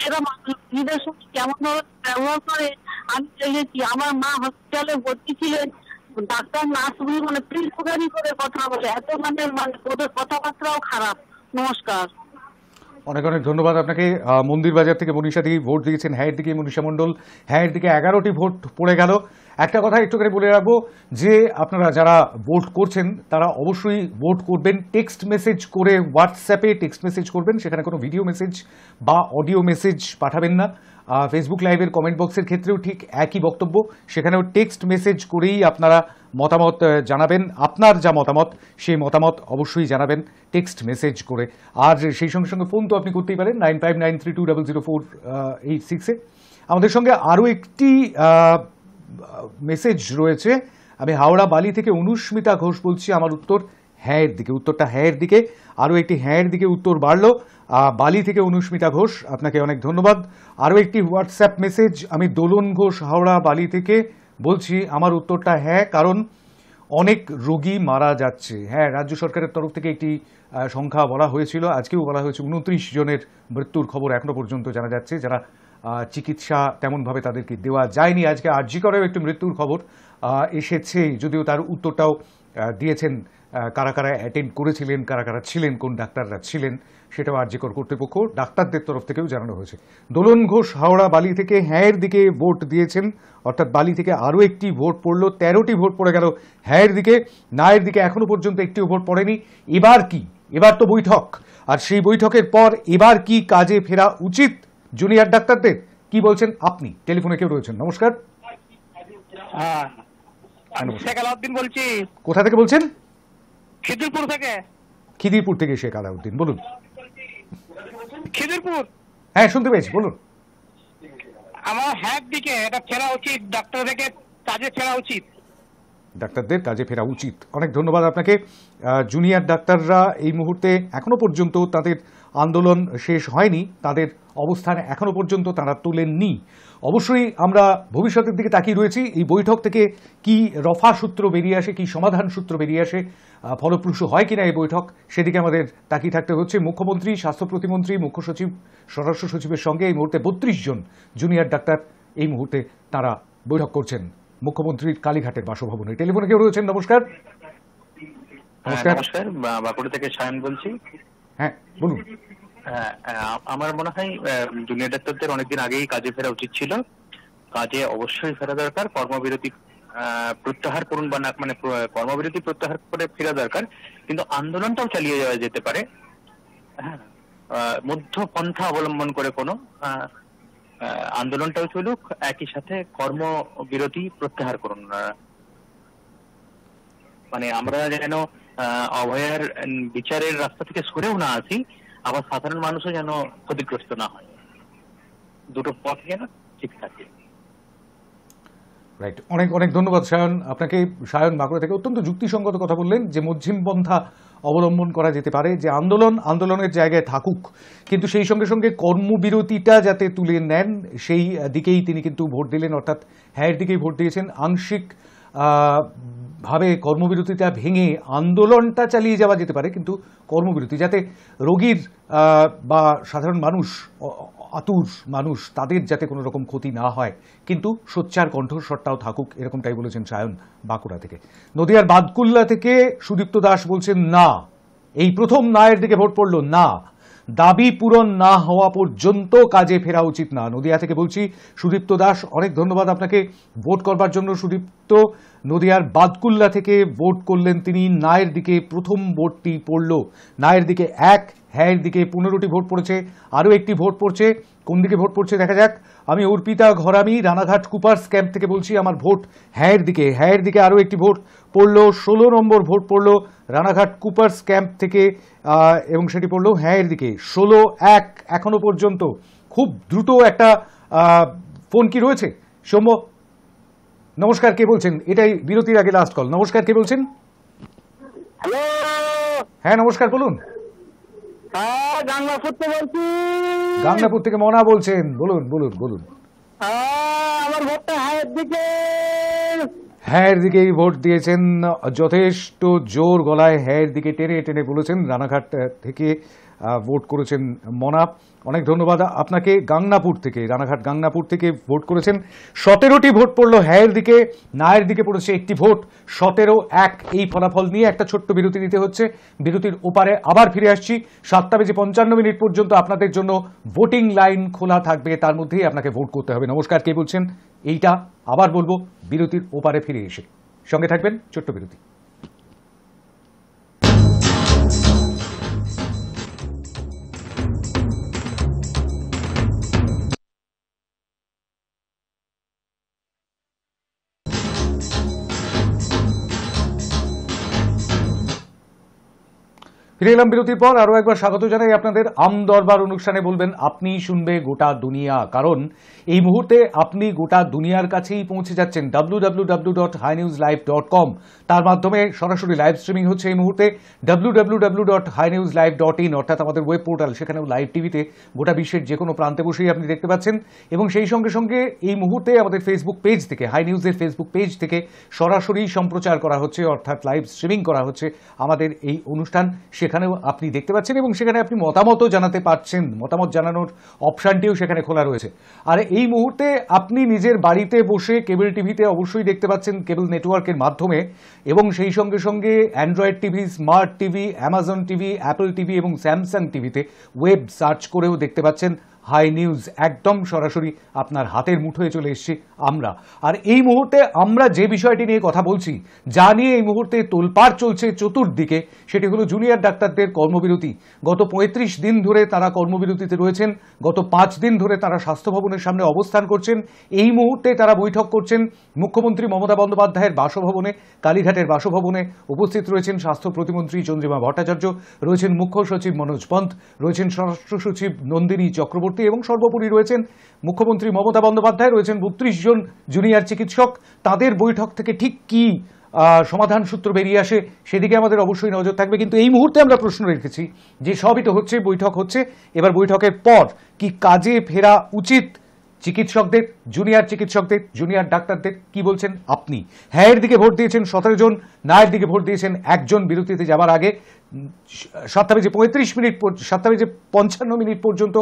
এরা রোগীদের সঙ্গে কেমন ভাবে ব্যবহার করে আমি দেখেছি। আমার মা হসপিটালে ভর্তি ছিলেন, ডাক্তার নার্সগুলি মানে প্রিন্সিপালি করে কথা বলে, এত মানে ওদের কথাবার্তাও খারাপ। নমস্কার। অনেক অনেক ধন্যবাদ আপনাকে। মন্দির বাজার থেকে মনীষা দি ভোট দিয়েছেন হ্যাঁ দিকে, মনীষা মণ্ডল হ্যাঁ দিকে 11টি ভোট পড়ে গেল। একটা কথা একটু করে বলে রাখবো যে আপনারা যারা ভোট করছেন তারা অবশ্যই ভোট করবেন টেক্সট মেসেজ করে, হোয়াটসঅ্যাপে টেক্সট মেসেজ করবেন, সেখানে কোনো ভিডিও মেসেজ বা অডিও মেসেজ পাঠাবেন না। ফেসবুক লাইভের কমেন্ট বক্সের ক্ষেত্রেও ঠিক একই বক্তব্য, সেখানেও টেক্সট মেসেজ করেই আপনারা মতামত জানাবেন। আপনার যা মতামত সেই মতামত অবশ্যই জানাবেন টেক্সট মেসেজ করে। আর সেই সঙ্গে সঙ্গে ফোন তো আপনি করতেই পারেন 9593200486-এ। আমাদের সঙ্গে আরও একটি মেসেজ রয়েছে। আমি হাওড়া বালি থেকে অনুস্মিতা ঘোষ বলছি, আমার উত্তর হ্যাঁয়ের দিকে। উত্তরটা হ্যাঁয়ের দিকে, আরও একটি হ্যাঁয়ের দিকে উত্তর বাড়লো। বালি থেকে অনুস্মিতা ঘোষ, আপনাকে অনেক ধন্যবাদ। আরও একটি হোয়াটসঅ্যাপ মেসেজ, আমি দোলন ঘোষ হাওড়া বালি থেকে বলছি, আমার উত্তরটা হ্যাঁ, কারণ অনেক রোগী মারা যাচ্ছে। হ্যাঁ, রাজ্য সরকারের তরফ থেকে একটি সংখ্যা বলা হয়েছিল, আজকেও বলা হয়েছে 29 জনের মৃত্যুর খবর এখনো পর্যন্ত জানা যাচ্ছে, যারা চিকিৎসা তেমনভাবে তাদেরকে দেওয়া যায়নি। আজকে আরজি করেও একটি মৃত্যুর খবর এসেছে, যদিও তার উত্তরটাও দিয়েছেন কারা কারা অ্যাটেন্ড করেছিলেন, কারা কারা ছিলেন, কোন ডাক্তাররা ছিলেন, সেটাও আরজিকর কর্তৃপক্ষ ডাক্তারদের তরফ থেকেও জানানো হয়েছে। দোলন ঘোষ হাওড়া বালি থেকে হ্যাঁয়ের দিকে ভোট দিয়েছেন, অর্থাৎ বালি থেকে আরও একটি ভোট পড়ল, 13টি ভোট পড়ে গেল হ্যাঁয়ের দিকে। নায়ের দিকে এখনো পর্যন্ত একটিও ভোট পড়েনি। এবার কি? এবার তো বৈঠক, আর সেই বৈঠকের পর এবার কি কাজে ফেরা উচিত জুনিয়র ডাক্তারদের? কি বলছেন আপনি? টেলিফোনে কেউ রয়েছেন, নমস্কার। শেখ আলাউদ্দিন বলছি। কোথা থেকে বলছেন? খিদিরপুর থেকে। খিদিরপুর থেকে শেখ আলাউদ্দিন, বলুন। খিদিরপুর, হ্যাঁ শুনতে পেয়েছি, বলুন। আমার হ্যাঁ দিকে এটা ফেরা উচিত, ডাক্তার থেকে কাজে ফেরা উচিত, ডাক্তারদের কাজে ফেরা উচিত। অনেক ধন্যবাদ আপনাকে। জুনিয়র ডাক্তাররা এই মুহূর্তে এখনো পর্যন্ত তাদের আন্দোলন শেষ হয়নি, তাদের অবস্থান এখনো পর্যন্ত তারা তোলেননি। অবশ্যই আমরা ভবিষ্যতের দিকে তাকিয়ে রয়েছি, এই বৈঠক থেকে কি রফা সূত্র বেরিয়ে আসে, কি সমাধান সূত্র বেরিয়ে আসে, ফলপ্রসূ হয় কিনা এই বৈঠক, সেদিকে আমাদের তাকিয়ে থাকতে হচ্ছে। মুখ্যমন্ত্রী, স্বাস্থ্য প্রতিমন্ত্রী, মুখ্য সচিব, স্বরাষ্ট্র সচিবের সঙ্গে এই মুহূর্তে 32 জন জুনিয়র ডাক্তার এই মুহূর্তে তারা বৈঠক করছেন মুখ্যমন্ত্রীর কালীঘাটের বাসভবনে। টেলিফোনে কেউ রয়েছেন, নমস্কার। নমস্কার, বাঁকুড়া থেকে সায়ন বলছি। হ্যাঁ বলুন। আমার মনে হয় জুনিয়র ডাক্তারদের অনেকদিন আগেই কাজে ফেরা উচিত ছিল। কাজে অবশ্যই ফেরা দরকার, কর্মবিরতি প্রত্যাহার করুন বা না, মানে কর্মবিরতি প্রত্যাহার করে ফেরা দরকার, কিন্তু আন্দোলনটাও চালিয়ে যাওয়া যেতে পারে। হ্যাঁ, মধ্যপন্থা অবলম্বন করে কোনো আন্দোলনটাও চলুক, একই সাথে কর্মবিরতি প্রত্যাহার করুন। মানে আমরা যেন অভয়ার বিচারের রাস্তা থেকে সরেও না আসি, আবার সাধারণ মানুষও যেন ক্ষতিগ্রস্ত না হয়, দুটো পথ যেন ঠিক থাকে। রাইট, অনেক অনেক ধন্যবাদ সায়ন আপনাকে। সায়ন বাঁকুড়া থেকে অত্যন্ত যুক্তিসঙ্গত কথা বললেন যে মধ্যম পন্থা অবলম্বন করা যেতে পারে, যে আন্দোলনের জায়গায় থাকুক, কিন্তু সেই সঙ্গে সঙ্গে কর্মবিরতিটা যাতে তুলে নেন সেই দিকেই তিনি কিন্তু ভোট দিলেন, অর্থাৎ হ্যাঁয়ের দিকেই ভোট দিয়েছেন। আংশিক ভাবে কর্মবিরতিটা ভেঙে আন্দোলনটা চালিয়ে যাওয়া যেতে পারে, কিন্তু কর্মবিরতি যাতে রোগীর বা সাধারণ মানুষ, আতুর মানুষ, তাদের যাতে কোনো রকম ক্ষতি না হয়, কিন্তু সোচ্চার কণ্ঠস্বরটাও থাকুক, এরকমটাই বলেছেন সায়ন বাঁকুড়া থেকে। নদিয়ার বাদকুল্লা থেকে সুদীপ্ত দাস বলছেন না, এই প্রথম নায়ের দিকে ভোট পড়ল না, দাবি পূরণ না হওয়া পর্যন্ত কাজে ফেরা উচিত না। নদিয়া থেকে বলছি সুদীপ্ত দাস, অনেক ধন্যবাদ আপনাকে ভোট করবার জন্য। সুদীপ্ত নদিয়ার বাদকুল্লা থেকে ভোট করলেন তিনি, নায়ের দিকে প্রথম ভোটটি পড়ল, নায়ের দিকে 1, হ্যাঁয়ের দিকে 15টি ভোট পড়েছে, আরও একটি ভোট পড়ছে। কোন দিকে ভোট পড়ছে দেখা যাক। আমি অর্পিতা ঘরামি রানাঘাট কুপার্স ক্যাম্প থেকে বলছি, আমার ভোট হ্যাঁয়ের দিকে। হ্যাঁয়ের দিকে আরও একটি ভোট পড়লো, 16 নম্বর ভোট পড়লো রানাঘাট কুপার্স ক্যাম্প থেকে, এবং সেটি পড়লো হ্যাঁয়ের দিকে। 16-1 এখনো পর্যন্ত। খুব দ্রুত একটা ফোন কি রয়েছে সৌম্য? নমস্কার, কে বলছেন? এটাই বিরতির আগে লাস্ট কল। নমস্কার, কে বলছেন? হ্যালো, হ্যাঁ নমস্কার, বলুন। হ্যাঁ গাঙ্গাপুর থেকে বলছি। গাংনাপুর থেকে মনা বলছেন, বলুন বলুন বলুন। আমার ভোটটা হ্যাঁয়ের দিকে। হ্যাঁয়ের দিকেই ভোট দিয়েছেন, যথেষ্ট জোর গলায় হ্যাঁয়ের দিকে টেনে টেনে বলেছেন। রানাঘাট থেকে ভোট করেছেন মনা, অনেক ধন্যবাদ আপনাকে। গাংনাপুর থেকে, রানাঘাট গাংনাপুর থেকে ভোট করেছেন। 17টি ভোট পড়লো হ্যায়ের দিকে, নায়ের দিকে পড়েছে একটি ভোট। 17-1 এই ফলাফল নিয়ে একটা ছোট্ট বিরতি নিতে হচ্ছে। বিরতির ওপারে আবার ফিরে আসছি। 7:55 পর্যন্ত আপনাদের জন্য ভোটিং লাইন খোলা থাকবে, তার মধ্যেই আপনাকে ভোট করতে হবে। নমস্কার, কে বলছেন এইটা আবার বলবো বিরতির ওপারে ফিরে এসে। সঙ্গে থাকবেন, ছোট্ট বিরতি। ফিরে এলাম বিরতির পর। আরও একবার স্বাগত জানাই আপনাদের। আম দরবার অনুষ্ঠানে বলবেন আপনি, শুনবে গোটা দুনিয়া। কারণ এই মুহূর্তে আপনি গোটা দুনিয়ার কাছেই পৌঁছে যাচ্ছেন। www.highnewslive.com, তার মাধ্যমে সরাসরি লাইভ স্ট্রিমিং হচ্ছে এই মুহূর্তে। www.highnewslive.in অর্থাৎ আমাদের ওয়েব পোর্টাল, সেখানেও লাইভ টিভিতে গোটা বিশ্বের যে কোনো প্রান্তে বসেই আপনি দেখতে পাচ্ছেন। এবং সেই সঙ্গে সঙ্গে এই মুহূর্তে আমাদের ফেসবুক পেজ থেকে, হাই নিউজের ফেসবুক পেজ থেকে সরাসরি সম্প্রচার করা হচ্ছে, অর্থাৎ লাইভ স্ট্রিমিং করা হচ্ছে আমাদের এই অনুষ্ঠান। সেখানেও আপনি দেখতে পাচ্ছেন এবং সেখানে আপনি মতামতও জানাতে পারছেন। মতামত জানানোর অপশানটিও সেখানে খোলা রয়েছে। আর এই মুহূর্তে আপনি নিজের বাড়িতে বসে কেবল টিভিতে অবশ্যই দেখতে পাচ্ছেন, কেবল নেটওয়ার্কের মাধ্যমে, এবং সেই সঙ্গে সঙ্গে Android TV, smart TV, Amazon TV, Apple TV এবং স্যামসাং টিভিতে ওয়েব সার্চ করেও দেখতে পাচ্ছেন হাই নিউজ। একদম সরাসরি আপনার হাতের মুঠোয় চলে এসেছি আমরা। আর এই মুহূর্তে আমরা যে বিষয়টি নিয়ে কথা বলছি, যা নিয়ে এই মুহূর্তে তোলপাড় চলছে চতুর্দিকে, সেটি হলো জুনিয়র ডাক্তারদের কর্মবিরতি। গত 35 দিন ধরে তারা কর্মবিরতিতে রয়েছেন। গত 5 দিন ধরে তারা স্বাস্থ্য ভবনের সামনে অবস্থান করছেন। এই মুহূর্তে তারা বৈঠক করছেন মুখ্যমন্ত্রী মমতা বন্দ্যোপাধ্যায়ের বাসভবনে, কালীঘাটের বাসভবনে। উপস্থিত রয়েছেন স্বাস্থ্য প্রতিমন্ত্রী চন্দ্রিমা ভট্টাচার্য, রয়েছেন মুখ্য সচিব মনোজ পন্থ, রয়েছেন স্বরাষ্ট্র সচিব নন্দিনী চক্রবর্তী, এবং সর্বোপরি রয়েছেন মুখ্যমন্ত্রী মমতা বন্দ্যোপাধ্যায়। রয়েছেন 32 জন জুনিয়র চিকিৎসক। তাদের বৈঠক থেকে ঠিক কি সমাধান সূত্র বেরিয়ে আসে সেদিকে আমাদের অবশ্যই নজর থাকবে। কিন্তু এই মুহূর্তে আমরা প্রশ্ন রেখেছি যে সবই তো হচ্ছে, বৈঠক হচ্ছে, এবার বৈঠকের পর কি কাজে ফেরা উচিত চিকিৎসকদের, জুনিয়র চিকিৎসকদের, জুনিয়র ডাক্তারদের? কি বলছেন আপনি? হ্যাঁ এর দিকে ভোট দিয়েছেন 17 জন, না এর দিকে ভোট দিয়েছেন একজন। বিরতিতে যাবার আগে 7:55 পর্যন্ত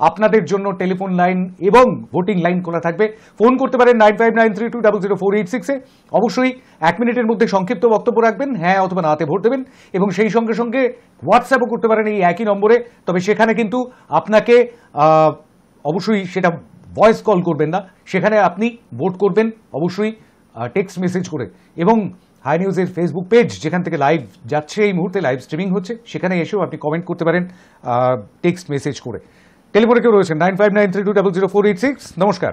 আপনাদের জন্য টেলিফোন লাইন এবং ভোটিং লাইন খোলা থাকবে। ফোন করতে পারেন 9593200486-এ। অবশ্যই 1 মিনিটের মধ্যে সংক্ষিপ্ত বক্তব্য রাখবেন, হ্যাঁ অথবা নাতে ভোট দেবেন। এবং সেই সঙ্গে সঙ্গে হোয়াটসঅ্যাপও করতে পারেন এই একই নম্বরে। তবে সেখানে কিন্তু আপনাকে অবশ্যই সেটা ভয়েস কল করবেন না, সেখানে আপনি ভোট করবেন অবশ্যই টেক্সট মেসেজ করে। এবং হাই নিউজের ফেসবুক পেজ, যেখান থেকে লাইভ যাচ্ছে, এই মুহূর্তে লাইভ স্ট্রিমিং হচ্ছে, সেখানে এসেও আপনি কমেন্ট করতে পারেন টেক্সট মেসেজ করে। টেলিফোনে কেউ রয়েছেন 9593200486। নমস্কার।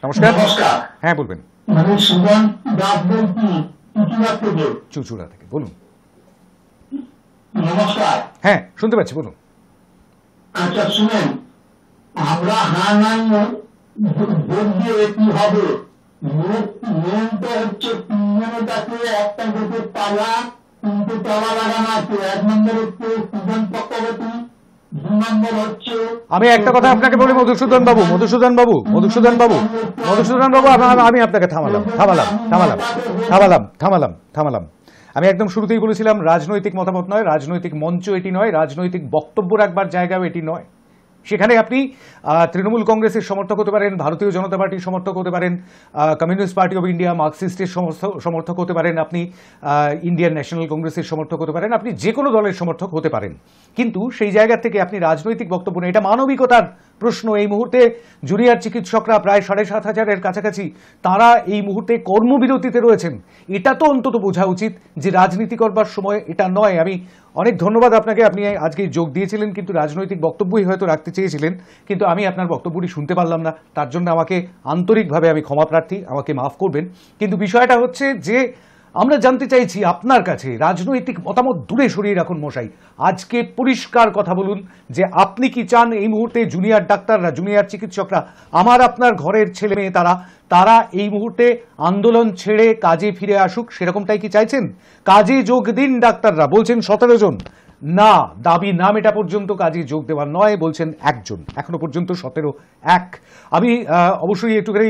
নমস্কার। হ্যাঁ বলবেন। চুচুড়া থেকে বলুন। নমস্কার। হ্যাঁ শুনতে পাচ্ছি, বলুন। আচ্ছা শুনেন, আমরা হানান ভোট দিয়ে কি হবে? মেনটা হচ্ছে 3 জনটাকে একটা ভোটে পাওয়া, 3টে তলা লাগানো আছে। 1 নম্বর হচ্ছে সুজন চক্রবর্তী, 2 নম্বর হচ্ছে। আমি একটা কথা আপনাকে বলি মধুসূদন বাবু, আমি আপনাকে থামালাম। আমি একদম শুরুতেই বলেছিলাম রাজনৈতিক মতামত নয়, রাজনৈতিক মঞ্চ এটি নয়, রাজনৈতিক বক্তব্য রাখবার জায়গাও এটি নয়। সেখানে আপনি তৃণমূল কংগ্রেসের সমর্থক হতে পারেন, ভারতীয় জনতা পার্টির সমর্থক হতে পারেন, কমিউনিস্ট পার্টি অফ ইন্ডিয়া মার্কসিস্টের সমর্থক হতে পারেন, আপনি ইন্ডিয়ান ন্যাশনাল কংগ্রেসের সমর্থক হতে পারেন, আপনি যে কোনো দলের সমর্থক হতে পারেন। কিন্তু সেই জায়গা থেকে আপনি রাজনৈতিক বক্তব্য নেই, এটা মানবিকতার প্রশ্ন। এই মুহূর্তে জুনিয়র চিকিৎসকরা প্রায় 7,500-এর কাছাকাছি, তারা এই মুহূর্তে কর্মবিরতিতে রয়েছেন। এটা তো অন্তত বোঝা উচিত যে রাজনীতি করবার সময় এটা নয়। আমি অনেক ধন্যবাদ আপনাকে, আপনি আজকে যোগ দিয়েছিলেন, কিন্তু রাজনৈতিক বক্তব্যই হয়তো রাখতে চেয়েছিলেন, কিন্তু আমি আপনার বক্তব্যটি শুনতে পারলাম না। তার জন্য আমাকে আন্তরিকভাবে আমি ক্ষমা প্রার্থী, আমাকে মাফ করবেন। কিন্তু বিষয়টা হচ্ছে যে আমরা জানতে চাইছি আপনার কাছে, রাজনৈতিক মতামত দূরে সরিয়ে রাখুন মশাই। আজকে পরিষ্কার কথা বলুন যে আপনি কি চান এই মুহূর্তে জুনিয়র ডাক্তাররা, জুনিয়র চিকিৎসকরা, আমার আপনার ঘরের ছেলে মেয়ে, তারা এই মুহূর্তে আন্দোলন ছেড়ে কাজে ফিরে আসুক, সেরকমটাই কি চাইছেন? কাজে যোগ দিন ডাক্তাররা, বলছেন 17 জন। না, দাবি না মেটা পর্যন্ত কাজে যোগ দেওয়ার নয়, বলছেন একজন। এখনো পর্যন্ত 17-1। আমি অবশ্যই একটুখানি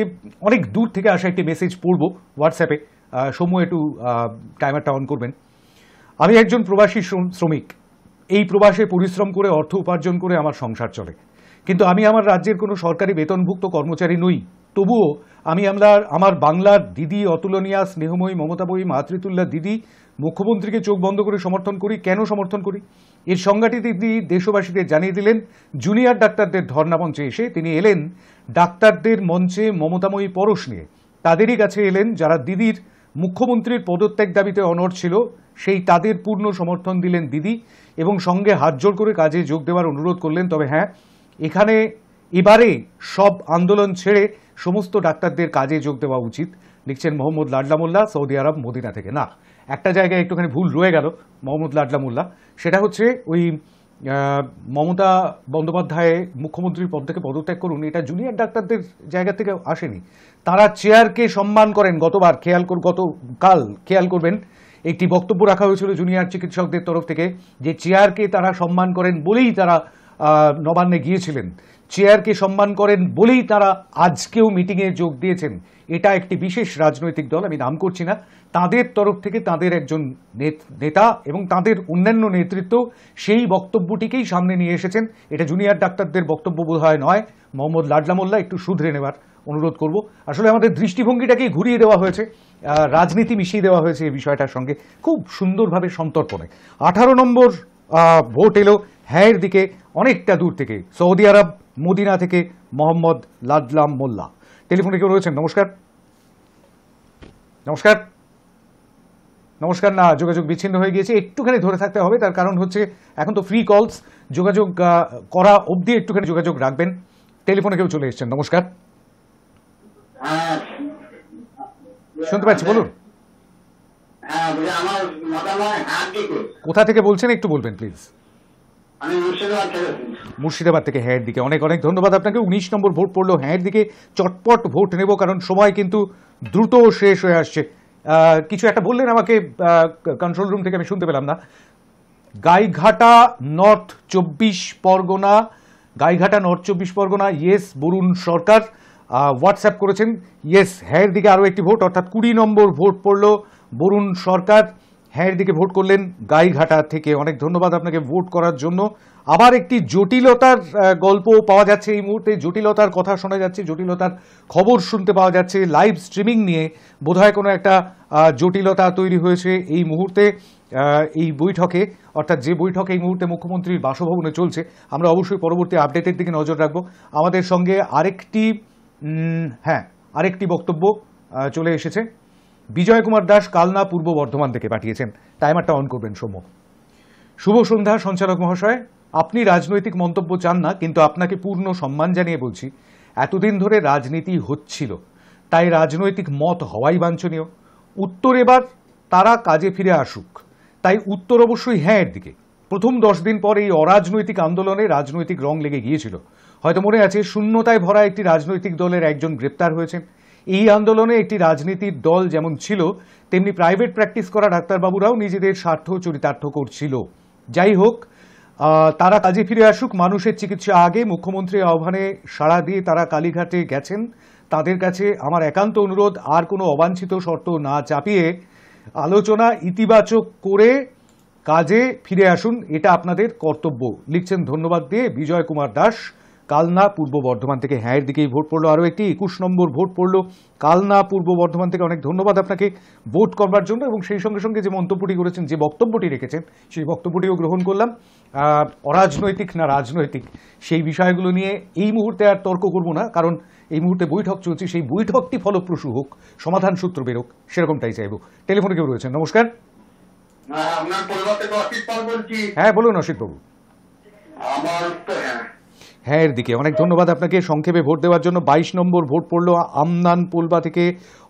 অনেক দূর থেকে আসা একটি মেসেজ পড়বো হোয়াটসঅ্যাপে। সৌম্য একটু টাইমারটা অন করবেন। আমি একজন প্রবাসী শ্রমিক। এই প্রবাসে পরিশ্রম করে অর্থ উপার্জন করে আমার সংসার চলে, কিন্তু আমি আমার রাজ্যের কোনো সরকারি বেতনভুক্ত কর্মচারী নই। তবুও আমি আমার বাংলার দিদি অতুলনীয়া স্নেহময়ী মমতাময়ী মাতৃতুল্যা দিদি মুখ্যমন্ত্রীকে চোখ বন্ধ করে সমর্থন করি। কেন সমর্থন করি? এর সংজ্ঞাটি তিনি দেশবাসীদের জানিয়ে দিলেন জুনিয়র ডাক্তারদের ধর্ণা মঞ্চে এসে। তিনি এলেন ডাক্তারদের মঞ্চে মমতাময়ী পরশ নিয়ে, তাদেরই কাছে এলেন যারা দিদির মুখ্যমন্ত্রীর পদত্যাগ দাবিতে অনড় ছিল, সেই তাদের পূর্ণ সমর্থন দিলেন দিদি এবং সঙ্গে হাতজোড় করে কাজে যোগ দেওয়ার অনুরোধ করলেন। তবে হ্যাঁ, এখানে এবারে সব আন্দোলন ছেড়ে সমস্ত ডাক্তারদের কাজে যোগ দেওয়া উচিত, লিখছেন মোহাম্মদ লাডলা মোল্লা সৌদি আরব মদিনা থেকে। না, একটা জায়গায় একটুখানি ভুল রয়ে গেল মোহাম্মদ লাডলা মোল্লা, সেটা হচ্ছে ওই মমতা বন্দ্যোপাধ্যায় মুখ্যমন্ত্রীর পদ থেকে পদত্যাগ করুন, এটা জুনিয়র ডাক্তারদের জায়গা থেকে আসেনি। তারা চেয়ারকে সম্মান করেন। গতকাল খেয়াল করবেন একটি বক্তব্য রাখা হয়েছিল জুনিয়র চিকিৎসকদের তরফ থেকে যে চেয়ারকে তারা সম্মান করেন বলেই তারা নবান্নে গিয়েছিলেন, চেয়ারকে সম্মান করেন বলেই তারা আজকেও মিটিংয়ে যোগ দিয়েছেন। এটা একটি বিশেষ রাজনৈতিক দল, আমি নাম করছি না, তাদের তরফ থেকে তাদের একজন নেতা এবং তাদের অন্যান্য নেতৃত্ব সেই বক্তব্যটিকেই সামনে নিয়ে এসেছেন। এটা জুনিয়র ডাক্তারদের বক্তব্য বোধহয় নয়। মোহাম্মদ লাডলা মোল্লা একটু শুধরে নেওয়ার অনুরোধ করব। আসলে আমাদের দৃষ্টিভঙ্গিটাকেই ঘুরিয়ে দেওয়া হয়েছে, রাজনীতি মিশিয়ে দেওয়া হয়েছে এই বিষয়টার সঙ্গে খুব সুন্দরভাবে সন্তর্পণে। 18 নম্বর ভোট এলো হ্যাঁয়ের দিকে অনেকটা দূর থেকে, সৌদি আরব মদিনা থেকে মোহাম্মদ লাডলা মোল্লা। টেলিফোনে কেউ রয়েছেন? নমস্কার। নমস্কার। নমস্কার। না, যোগাযোগ বিচ্ছিন্ন হয়ে গিয়েছে। একটুখানি ধরে থাকতে হবে, তার কারণ হচ্ছে এখন তো ফ্রি কলস, যোগাযোগ করা অবধি একটুখানি যোগাযোগ রাখবেন। টেলিফোনে কেউ চলে এসেছেন। নমস্কার। শুনতে পাচ্ছি, বলুন। কোথা থেকে বলছেন একটু বলবেন প্লিজ? মুর্শিদাবাদ থেকে হ্যাঁয়ের দিকে। অনেক অনেক ধন্যবাদ আপনাকে। 19 নম্বর ভোট পড়লো হ্যাঁয়ের দিকে। চটপট ভোট নেব, কারণ সময় কিন্তু দ্রুত শেষ হয়ে আসছে। কিছু একটা বললেন আমাকে কন্ট্রোল রুম থেকে, আমি শুনতে পেলাম না। Gaighata north 24 Pargana, Gaighata north 24 Pargana, yes Varun Sarkar WhatsApp করেছেন। ইয়েস, হ্যাঁয়ের দিকে আরও একটি ভোট, অর্থাৎ 20 নম্বর ভোট পড়লো বরুণ সরকার হ্যাঁয়ের দিকে ভোট করলেন গাইঘাটা থেকে। অনেক ধন্যবাদ আপনাকে ভোট করার জন্য। আবার একটি জটিলতার গল্প পাওয়া যাচ্ছে এই মুহূর্তে, জটিলতার কথা শোনা যাচ্ছে, জটিলতার খবর শুনতে পাওয়া যাচ্ছে। লাইভ স্ট্রিমিং নিয়ে বোধহয় কোনো একটা জটিলতা তৈরি হয়েছে এই মুহূর্তে এই বৈঠকে, অর্থাৎ যে বৈঠক এই মুহূর্তে মুখ্যমন্ত্রীর বাসভবনে চলছে। আমরা অবশ্যই পরবর্তী আপডেটের দিকে নজর রাখবো। আমাদের সঙ্গে আরেকটি বক্তব্য চলে এসেছে। বিজয় কুমার দাস কালনা পূর্ব বর্ধমান থেকে পাঠিয়েছেন। টাইমারটা অন করবেন সৌম্য। শুভ সন্ধ্যা সঞ্চালক মহাশয়, আপনি রাজনৈতিক মন্তব্য চান না, কিন্তু আপনাকে পূর্ণ সম্মান জানিয়ে বলছি, এতদিন ধরে রাজনীতি হচ্ছিল, তাই রাজনৈতিক মত হওয়াই বাঞ্ছনীয়। উত্তর এবার তারা কাজে ফিরে আসুক, তাই উত্তর অবশ্যই হ্যাঁয়ের দিকে। প্রথম 10 দিন পর এই অরাজনৈতিক আন্দোলনে রাজনৈতিক রং লেগে গিয়েছিল। হয়তো মনে আছে, শূন্যতায় ভরা একটি রাজনৈতিক দলের একজন গ্রেপ্তার হয়েছেন। এই আন্দোলনে একটি রাজনীতির দল যেমন ছিল, তেমনি প্রাইভেট প্র্যাকটিস করা ডাক্তারবাবুরাও নিজেদের স্বার্থ চরিতার্থ করছিল। যাই হোক, তারা কাজে ফিরে আসুক, মানুষের চিকিৎসা আগে। মুখ্যমন্ত্রীর আহ্বানে সাড়া দিয়ে তারা কালীঘাটে গেছেন। তাদের কাছে আমার একান্ত অনুরোধ, আর কোনো অবাঞ্ছিত শর্ত না চাপিয়ে আলোচনা ইতিবাচক করে কাজে ফিরে আসুন, এটা আপনাদের কর্তব্য, লিখছেন ধন্যবাদ দিয়ে বিজয় কুমার দাস কালনা পূর্ব বর্ধমান থেকে। হ্যাঁয়ের দিকেই ভোট পড়লো আরও একটি। 21 নম্বর ভোট পড়লো কালনা পূর্ব বর্ধমান থেকে। অনেক ধন্যবাদ আপনাকে ভোট করবার জন্য, এবং সেই সঙ্গে সঙ্গে যে মন্তব্যটি করেছেন, যে বক্তব্যটি রেখেছেন, সেই বক্তব্যটিও গ্রহণ করলাম। অরাজনৈতিক না রাজনৈতিক সেই বিষয়গুলো নিয়ে এই মুহূর্তে আর তর্ক করব না, কারণ এই মুহূর্তে বৈঠক চলছে, সেই বৈঠকটি ফলপ্রসূ হোক, সমাধান সূত্র বেরোক, সেরকমটাই চাইব। টেলিফোনে কেউ রয়েছেন? নমস্কার। হ্যাঁ বলুন অসিত বাবু। হ্যাঁ এর দিকে অনেক ধন্যবাদ আপনাকে সংক্ষেপে ভোট দেওয়ার জন্য। 22 নম্বর ভোট পড়লো আমনান পোলবা থেকে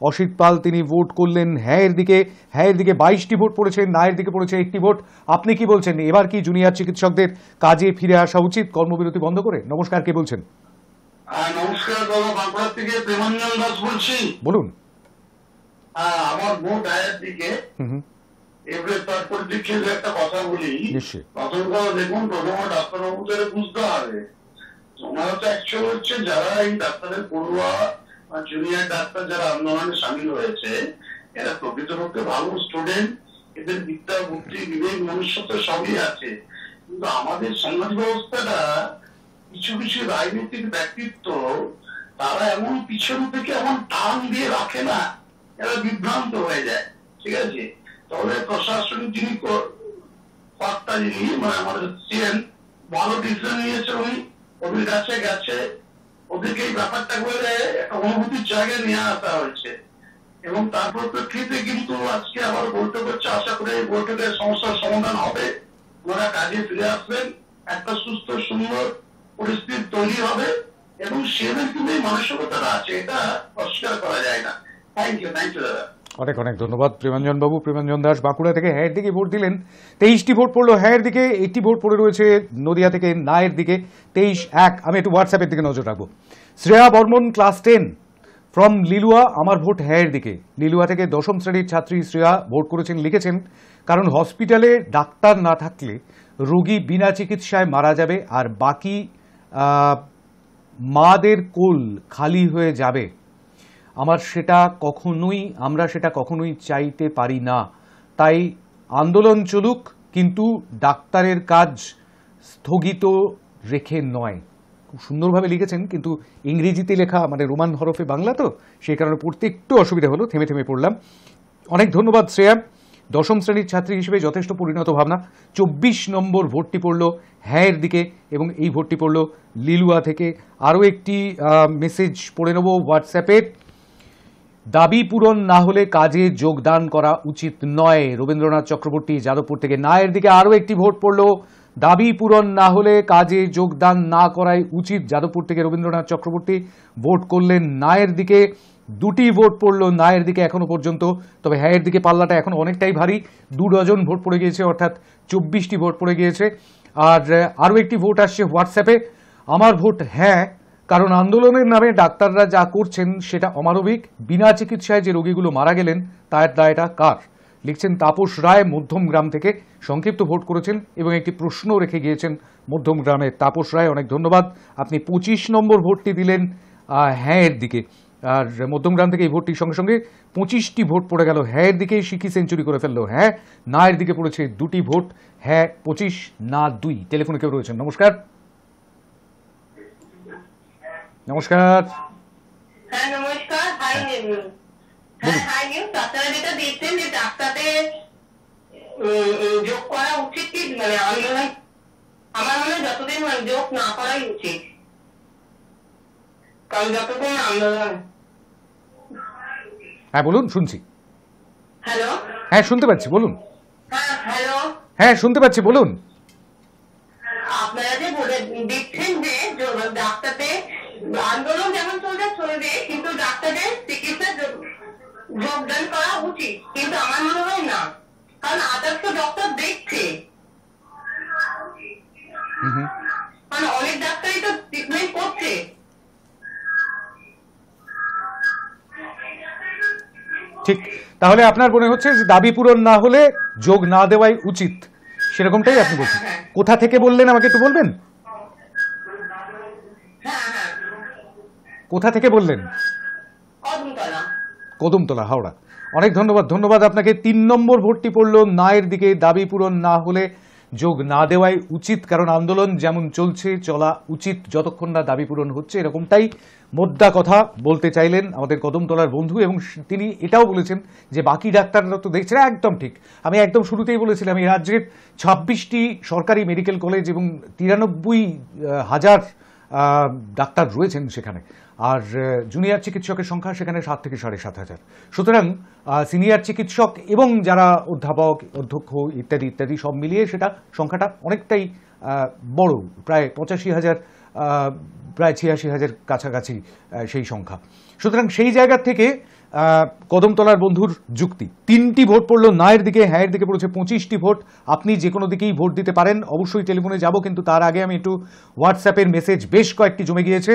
অসিত পাল, তিনি ভোট করলেন হ্যাঁ এর দিকে। হ্যাঁ এর দিকে 22টি ভোট পড়েছে, না এর দিকে পড়েছে 1টি ভোট। আপনি কি বলছেন, এবার কি জুনিয়র চিকিৎসকদের কাজে ফিরে আসা উচিত কর্মবিরতি বন্ধ করে? নমস্কার, কে বলছেন? নমস্কার দাদা, বাঁকুড়া থেকে প্রেমাঞ্জন দাস বলছি। বলুন। আমার ভোট হ্যাঁ দিকে। এবারে তার পরিপ্রেক্ষিতে একটা কথা বলি। নিশ্চয়ই। প্রথম কথা দেখুন, প্রথমে ডাক্তারবাবুদের বুঝতে হবে, ওনারা তো অ্যাকচুয়ালি হচ্ছে যারা এই ডাক্তারের পড়ুয়া বা জুনিয়র ডাক্তার যারা আন্দোলনে সামিল হয়েছে, এরা প্রকৃতপক্ষে ভালো স্টুডেন্ট, এদের বিদ্যা বুদ্ধি বিবেক মনুষ্যত্ব সবই আছে, কিন্তু আমাদের সমাজ ব্যবস্থাটা কিছু কিছু রাজনৈতিক ব্যক্তিত্ব তারা এমন পিছন থেকে এমন টান দিয়ে রাখে না, এরা বিভ্রান্ত হয়ে যায়। ঠিক আছে, তবে প্রশাসনিক যিনি কর্তা যিনি মানে আমাদের সিএম ভালো ডিসিশন নিয়েছে, উনি ওদের কাছে গেছে, ওদেরকে এই ব্যাপারটা বলে একটা অনুভূতির জায়গায় নিয়ে আসা হয়েছে এবং তার পরিপ্রেক্ষিতে কিন্তু আজকে আবার বৈঠক হচ্ছে। আশা করি এই বৈঠকের সমস্যার সমাধান হবে, ওনারা কাজে ফিরে আসবেন, একটা সুস্থ সুন্দর পরিস্থিতি তৈরি হবে এবং সেদের কিন্তু এই মানসিকতাটা আছে, এটা অস্বীকার করা যায় না। থ্যাংক ইউ দাদা। অনেক অনেক ধন্যবাদ প্রেমাঞ্জন বাবু। প্রেমাঞ্জন দাস বাঁকুড়া থেকে হ্যাঁয়ের দিকে ভোট দিলেন, 23টি ভোট পড়লো হ্যাঁয়ের দিকে, 80 ভোট পড়ে রয়েছে নদিয়া থেকে নায়ের দিকে 23-1। আমি একটু হোয়াটসঅ্যাপের দিকে নজর রাখবো। শ্রেয়া বর্মন ক্লাস 10 ফ্রম লিলুয়া, আমার ভোট হ্যাঁয়ের দিকে। লিলুয়া থেকে 10ম শ্রেণীর ছাত্রী শ্রেয়া ভোট করেছেন, লিখেছেন কারণ হসপিটালে ডাক্তার না থাকলে রোগী বিনা চিকিৎসায় মারা যাবে আর বাকি মাদের কোল খালি হয়ে যাবে। আমরা সেটা কখনোই চাইতে পারি না। তাই আন্দোলন চলুক, কিন্তু ডাক্তারের কাজ স্থগিত রেখে নয়। খুব সুন্দরভাবে লিখেছেন, কিন্তু ইংরেজিতে লেখা মানে রোমান হরফে বাংলা তো, সেই কারণে পড়তে একটু অসুবিধা হলো, থেমে থেমে পড়লাম। অনেক ধন্যবাদ শ্রেয়া। 10ম শ্রেণীর ছাত্রী হিসেবে যথেষ্ট পরিণত ভাবনা। 24 নম্বর ভোটটি পড়ল হ্যাঁয়ের দিকে এবং এই ভোটটি পড়ল লিলুয়া থেকে। আরও একটি মেসেজ পড়ে নেব হোয়াটসঅ্যাপের। দাবি পূরণ না হলে কাজে যোগদান করা উচিত নয়, রবীন্দ্রনাথ চক্রবর্তী যাদবপুর থেকে। নায়ের দিকে আরও একটি ভোট পড়ল, দাবি পূরণ না হলে কাজে যোগদান না করাই উচিত, যাদবপুর থেকে রবীন্দ্রনাথ চক্রবর্তী ভোট করলেন নায়ের দিকে। 2টি ভোট পড়লো নায়ের দিকে এখনো পর্যন্ত, তবে হ্যাঁয়ের দিকে পাল্লাটা এখন অনেকটাই ভারী, 2 ডজন ভোট পড়ে গিয়েছে, অর্থাৎ 24টি ভোট পড়ে গিয়েছে। আর আরও একটি ভোট আসছে হোয়াটসঅ্যাপে, আমার ভোট হ্যাঁ, কারণ আন্দোলনের নামে ডাক্তাররা যা করছেন সেটা অমানবিক। বিনা চিকিৎসায় যে রোগীগুলো মারা গেলেন তার দায়টা কার? লিখছেন তাপস রায় মধ্যমগ্রাম থেকে, সংক্ষিপ্ত ভোট করেছেন এবং একটি প্রশ্ন রেখে গিয়েছেন মধ্যমগ্রামের তাপস রায়। অনেক ধন্যবাদ। আপনি 25 নম্বর ভোটটি দিলেন হ্যাঁয়ের দিকে, আর মধ্যমগ্রাম থেকে এই ভোটটির সঙ্গে সঙ্গে 25টি ভোট পড়ে গেল হ্যাঁয়ের দিকে। শিখি সেঞ্চুরি করে ফেললো হ্যাঁ। নায়ের দিকে পড়েছে 2টি ভোট, হ্যাঁ 25 না 2। টেলিফোনে কেউ রয়েছেন, নমস্কার। নমস্কার। হ্যাঁ নমস্কার। আপনারা যেটা দেখছেন যে ডাক্তারদের যোগ করা উচিত কি, মানে আন্দোলন আমার মনে হয় যতদিন যোগ না করাই উচিত, কারণ যতদিন আন্দোলন। হ্যাঁ বলুন, শুনছি। হ্যালো। হ্যাঁ শুনতে পাচ্ছি, বলুন। হ্যাঁ হ্যালো। হ্যাঁ শুনতে পাচ্ছি, বলুন। আপনারা যে বলে দিচ্ছেন যে ডাক্তারদের আন্দোলন যেমন চলবে, কিন্তু ডাক্তারদের চিকিৎসা যোগদান করা উচিত, কিন্তু আমার মনে হয় না, কারণ আদার্স তো ডক্টর দেখছে, মানে অনেক ডাক্তারই তো ট্রিটমেন্ট করছে। ঠিক, তাহলে আপনার মনে হচ্ছে যে দাবি পূরণ না হলে যোগ না দেওয়াই উচিত, সেরকমটাই আপনি বলছেন। কোথা থেকে বললেন আমাকে একটু বলবেন? কোথা থেকে বললেন? কদমতলা, হাওড়া। অনেক ধন্যবাদ আপনাকে। 3 নম্বর ভোটটি পড়ল নায়ের দিকে, দাবি পূরণ না হলে যোগ না দেওয়াই উচিত, কারণ আন্দোলন যেমন চলছে চলা উচিত যতক্ষণ না দাবি পূরণ হচ্ছে, এরকমটাই মোদ্দা কথা বলতে চাইলেন আমাদের কদমতলার বন্ধু। এবং তিনি এটাও বলেছেন যে বাকি ডাক্তাররা তো দেখছেন। একদম ঠিক, আমি একদম শুরুতেই বলেছিলাম এই রাজ্যের 26টি সরকারি মেডিকেল কলেজ এবং 93,000 ডাক্তার রয়েছেন সেখানে, আর জুনিয়র চিকিৎসকের সংখ্যা সেখানে 7 থেকে 7,500। সুতরাং সিনিয়র চিকিৎসক এবং যারা অধ্যাপক, অধ্যক্ষ ইত্যাদি ইত্যাদি সব মিলিয়ে সেটা সংখ্যাটা অনেকটাই বড়, প্রায় 85,000, প্রায় 86,000 কাছাকাছি সেই সংখ্যা। সুতরাং সেই জায়গা থেকে কদমতলার বন্ধুর যুক্তি। 3টি ভোট পড়লো নায়ের দিকে, হ্যাঁয়ের দিকে পড়েছে 25টি ভোট। আপনি যে কোনো দিকেই ভোট দিতে পারেন, অবশ্যই টেলিফোনে যাব, কিন্তু তার আগে আমি একটু হোয়াটসঅ্যাপের মেসেজ বেশ কয়েকটি জমে গিয়েছে।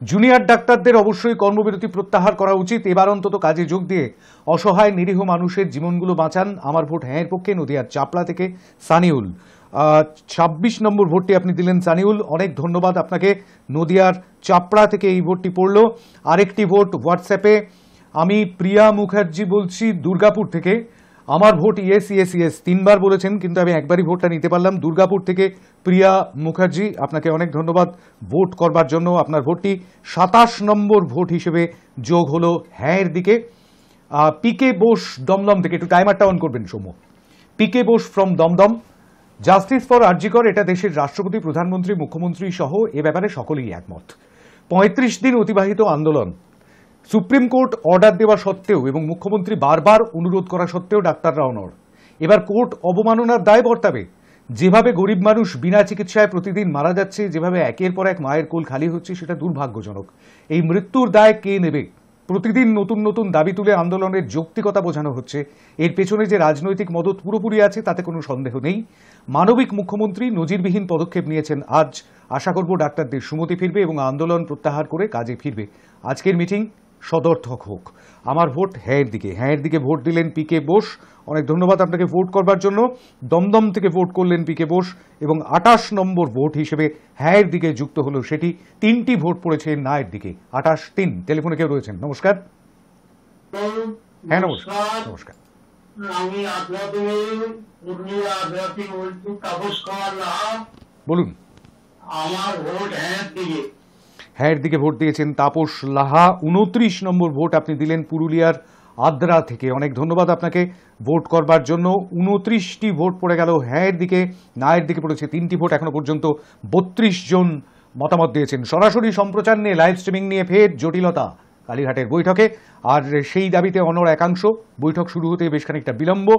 জুনিয়র ডাক্তারদের অবশ্যই কর্মবিরতি প্রত্যাহার করা উচিত, এবার অন্তত কাজে যোগ দিয়ে অসহায় নিরীহ মানুষের জীবনগুলো বাঁচান। আমার ভোট হ্যাঁয়ের পক্ষে। নদিয়ার চাপড়া থেকে সানিউল, 26 নম্বর ভোটটি আপনি দিলেন সানিউল, অনেক ধন্যবাদ আপনাকে। নদিয়ার চাপড়া থেকে এই ভোটটি পড়ল। আরেকটি ভোট হোয়াটসঅ্যাপে, আমি প্রিয়া মুখার্জি বলছি দুর্গাপুর থেকে, আমার ভোট ইয়েস ইয়েস ইয়েস 3 বার বলেছেন, কিন্তু আমি একবারই ভোটটা নিতে পারলাম। দুর্গাপুর থেকে প্রিয়া মুখার্জি, আপনাকে অনেক ধন্যবাদ ভোট করবার জন্য। আপনার ভোটটি 27 নম্বর ভোট হিসেবে যোগ হলো হ্যাঁ এর দিকে। পিকে বোস দমদম থেকে, একটু টাইমারটা অন করবেন Soumya. PK Bose from Dumdum, justice for RG Kar এটা দেশের রাষ্ট্রপতি, প্রধানমন্ত্রী, মুখ্যমন্ত্রী সহ এ ব্যাপারে সকলেই একমত। 35 দিন অতিবাহিত আন্দোলন, সুপ্রিম কোর্ট অর্ডার দেওয়া সত্ত্বেও এবং মুখ্যমন্ত্রী বারবার অনুরোধ করা সত্ত্বেও ডাক্তাররা অনড়। এবার কোর্ট অবমাননার দায় বর্তাবে। যেভাবে গরিব মানুষ বিনা চিকিৎসায় প্রতিদিন মারা যাচ্ছে, যেভাবে একের পর এক মায়ের কোল খালি হচ্ছে, সেটা দুর্ভাগ্যজনক। এই মৃত্যুর দায় কে নেবে? প্রতিদিন নতুন নতুন দাবি তুলে আন্দোলনের যৌক্তিকতা বোঝানো হচ্ছে। এর পেছনে যে রাজনৈতিক মদত পুরোপুরি আছে তাতে কোনো সন্দেহ নেই। মানবিক মুখ্যমন্ত্রী নজিরবিহীন পদক্ষেপ নিয়েছেন আজ। আশা করব ডাক্তারদের সুমতি ফিরবে এবং আন্দোলন প্রত্যাহার করে কাজে ফিরবে। আজকের মিটিং সদর্থক হোক। আমার ভোট হ্যাঁ এর দিকে। হ্যাঁ এর দিকে ভোট দিলেন পিকে বোস, অনেক ধন্যবাদ আপনাকে ভোট করবার জন্য। দমদম থেকে ভোট করলেন পিকে বোস এবং 28 নম্বর ভোট হিসেবে হ্যাঁ এর দিকে যুক্ত হলো সেটি। 3টি ভোট পড়েছে না এর দিকে। 28-3। টেলিফোনে কেউ রয়েছেন, নমস্কার। হ্যাঁ নমস্কার। নমস্কার। আমি পুরুলিয়া আদ্রাতি বলছি, তাপস কুমার লাহা। বলুন। আমার ভোট হ্যাঁ দিকে। হ্যাঁ এর দিকে ভোট দিয়েছেন তাপস লাহা। 29 নম্বর ভোট আপনি দিলেন পুরুলিয়ার আদ্রা থেকে। অনেক ধন্যবাদ আপনাকে ভোট করবার জন্য। 29টি ভোট পড়ে গেল হ্যাঁ এর দিকে। না এর দিকে পড়েছে 3টি ভোট। এখনো পর্যন্ত 32 জন মতামত দিয়েছেন। সরাসরি সম্প্রচার নিয়ে, লাইভ স্ট্রিমিং নিয়ে ফের জটিলতা কালীঘাটের বৈঠকে, আর সেই দাবিতে অনড় একাংশ। বৈঠক শুরু হতে বেশ খানিকটা বিলম্ব,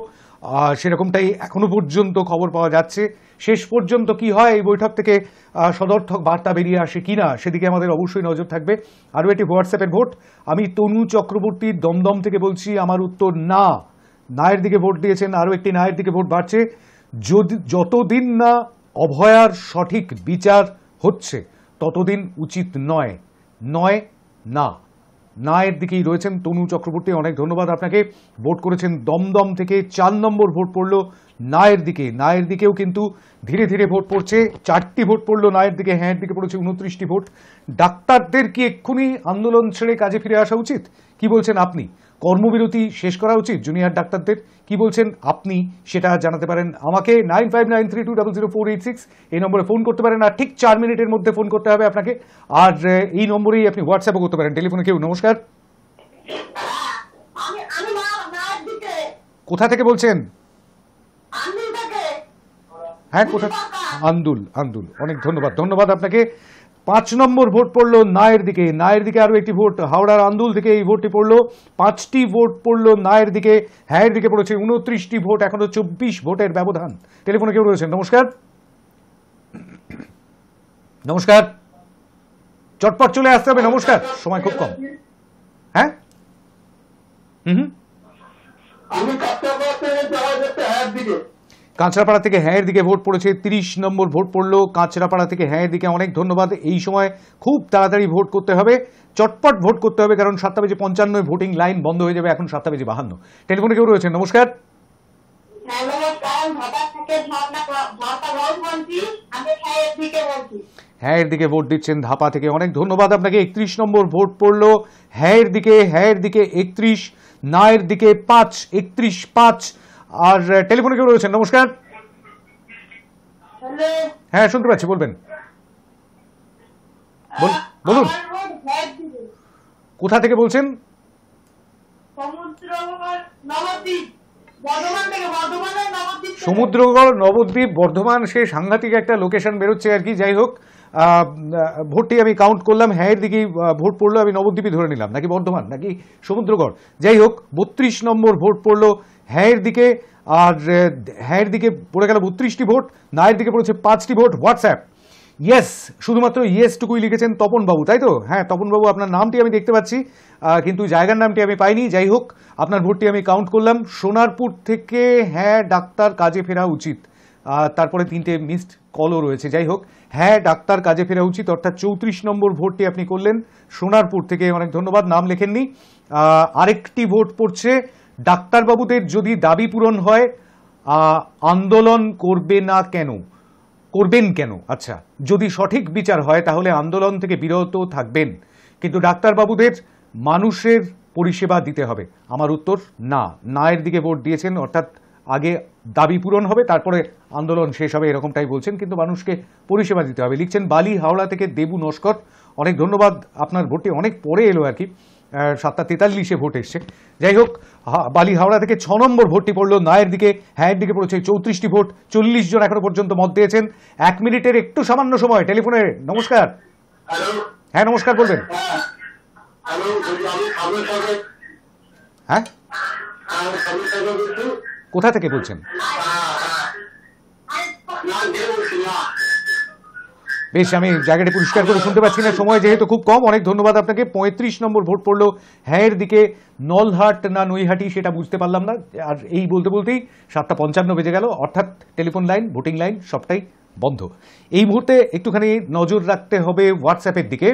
সেরকমটাই এখনো পর্যন্ত খবর পাওয়া যাচ্ছে। শেষ পর্যন্ত কি হয় এই বৈঠক থেকে, সদর্থক বার্তা বেরিয়ে আসে কিনা, সেদিকে আমাদের অবশ্যই নজর থাকবে। আরও একটি হোয়াটসঅ্যাপের ভোট। আমি তনু চক্রবর্তী দমদম থেকে বলছি, আমার উত্তর না। নায়ের দিকে ভোট দিয়েছেন। আরও একটি নায়ের দিকে ভোট বাড়ছে। যতদিন না অভয়ার সঠিক বিচার হচ্ছে ততদিন উচিত নয়। নয় না, না এর দিকেই রয়েছেন তনু চক্রবর্তী। অনেক ধন্যবাদ আপনাকে ভোট করেছেন দমদম থেকে। 4 নম্বর ভোট পড়ল না এর দিকে। না এর দিকেও কিন্তু ধীরে ধীরে ভোট পড়ছে। 4টি ভোট পড়ল না এর দিকে। হ্যাঁ এর দিকে পড়েছে 29টি ভোট। ডাক্তারদের কি এক্ষুনি আন্দোলন ছেড়ে কাজে ফিরে আসা উচিত? কি বলছেন আপনি? কর্মবিরতি শেষ করা উচিত জুনিয়র ডাক্তারদের? কি বলছেন আপনি সেটা জানাতে পারেন আমাকে। 9593200486 এই নম্বরে ফোন করতে পারেন। আর ঠিক 4 মিনিটের মধ্যে ফোন করতে হবে আপনাকে। আর এই নম্বরেই আপনি হোয়াটসঅ্যাপও করতে পারেন। টেলিফোনে কেউ, নমস্কার। কোথা থেকে বলছেন? হ্যাঁ কোথা? আন্দুল। আন্দুল, অনেক ধন্যবাদ। ধন্যবাদ আপনাকে। 5 নম্বর ভোট পড়লো নায়ের দিকে। নায়ের দিকে আরো একটি ভোট হাওড়ার আন্দুল থেকে এই ভোটটি পড়লো। 5টি ভোট পড়লো নায়ের দিকে। হ্যাঁ এর দিকে পড়েছে 29টি ভোট। এখনো 24 ভোটের ব্যবধান। টেলিফোনে কেউ রয়েছেন, নমস্কার। নমস্কার, চটপট চলে আসতে হবে। নমস্কার, সময় খুব কম। হ্যাঁ আমি কাঁচরাপাড়া থেকে হ্যাঁ এর দিকে ভোট পড়েছে। 30 নম্বর ভোট পড়লো কাঁচরাপাড়া থেকে হ্যাঁ এর দিকে। অনেক ধন্যবাদ। এই সময় খুব তাড়াতাড়ি ভোট করতে হবে, চটপট ভোট করতে হবে, কারণ 7:55 ভোটিং লাইন বন্ধ হয়ে যাবে এখন 7:52। টেলিফোনে কেউ রয়েছেন, নমস্কার। হ্যাঁ এর দিকে ভোট দিচ্ছেন ধাপা থেকে। অনেক ধন্যবাদ আপনাকে। 31 নম্বর ভোট পড়লো হ্যাঁ এর দিকে। হ্যাঁ এর দিকে 31, না এর দিকে 5। 31-5। আর টেলিফোনে কেউ রয়েছেন, নমস্কার। হ্যাঁ শুনতে পাচ্ছি, বলবেন। বলুন কোথা থেকে বলছেন? সমুদ্রগড় নবদ্বীপ বর্ধমান। সে সাংঘাতিক একটা লোকেশন বেরোচ্ছে আর কি। যাই হোক, ভোটটি আমি কাউন্ট করলাম, হ্যাঁ এর দিকেই ভোট পড়লো। আমি নবদ্বীপই ধরে নিলাম, নাকি বর্ধমান নাকি সমুদ্রগড়। যাই হোক, 32 নম্বর ভোট পড়লো হ্যাঁ এর দিকে। আর হ্যাঁ এর দিকে পড়ে গেল 32টি ভোট। না এর দিকে পড়েছে 5টি ভোট। হোয়াটসঅ্যাপ ইয়েস, শুধুমাত্র ইয়েস টুকুই লিখেছেন তপনবাবু, তাই তো? হ্যাঁ তপনবাবু, আপনার নামটি আমি দেখতে পাচ্ছি, কিন্তু জায়গার নামটি আমি পাইনি। যাই হোক, আপনার ভোটটি আমি কাউন্ট করলাম। সোনারপুর থেকে হ্যাঁ ডাক্তার কাজে ফেরা উচিত। তারপরে 3টে মিসড কলও রয়েছে। যাই হোক, হ্যাঁ ডাক্তার কাজে ফেরা উচিত, অর্থাৎ 34 নম্বর ভোটটি আপনি করলেন সোনারপুর থেকে। অনেক ধন্যবাদ, নাম লেখেননি। আরেকটি ভোট পড়ছে ডাক্তারবাবুদের যদি দাবি পূরণ হয় আন্দোলন করবেন কেন? আচ্ছা, যদি সঠিক বিচার হয় তাহলে আন্দোলন থেকে বিরত থাকবেন, কিন্তু ডাক্তারবাবুদের মানুষের পরিষেবা দিতে হবে। আমার উত্তর না, নায়ের দিকে ভোট দিয়েছেন, অর্থাৎ আগে দাবি পূরণ হবে তারপরে আন্দোলন শেষ হবে, এরকমটাই বলছেন, কিন্তু মানুষকে পরিষেবা দিতে হবে। লিখছেন বালি হাওড়া থেকে দেবু নস্কর, অনেক ধন্যবাদ, আপনার ভোটটি অনেক পরে এলো আর কি, 7:43 ভোট এসছে। যাই হোক, বালি হাওড়া থেকে 6 নম্বর ভোটটি পড়লো নায়ের দিকে, হ্যাঁ দিকে পড়েছে 34টি ভোট, 40 জন এখনো পর্যন্ত মত দিয়েছেন। 1 মিনিটের একটু সামান্য সময় টেলিফোনে। নমস্কার। হ্যাঁ নমস্কার, বলবেন। হ্যাঁ, কোথা থেকে বলছেন? বেশ, আমি জায়গাটি পরিষ্কার করে শুনতে পাচ্ছি না, সময় যেহেতু খুব কম। অনেক ধন্যবাদ আপনাকে। 35 নম্বর ভোট পড়লো হ্যাঁয়ের দিকে, নলহাট না নৈহাটি সেটা বুঝতে পারলাম না, আর এই বলতে বলতেই 7:55 বেজে গেল, অর্থাৎ টেলিফোন লাইন, ভোটিং লাইন সবটাই বন্ধ। এই মুহূর্তে একটুখানি নজর রাখতে হবে হোয়াটসঅ্যাপের দিকে।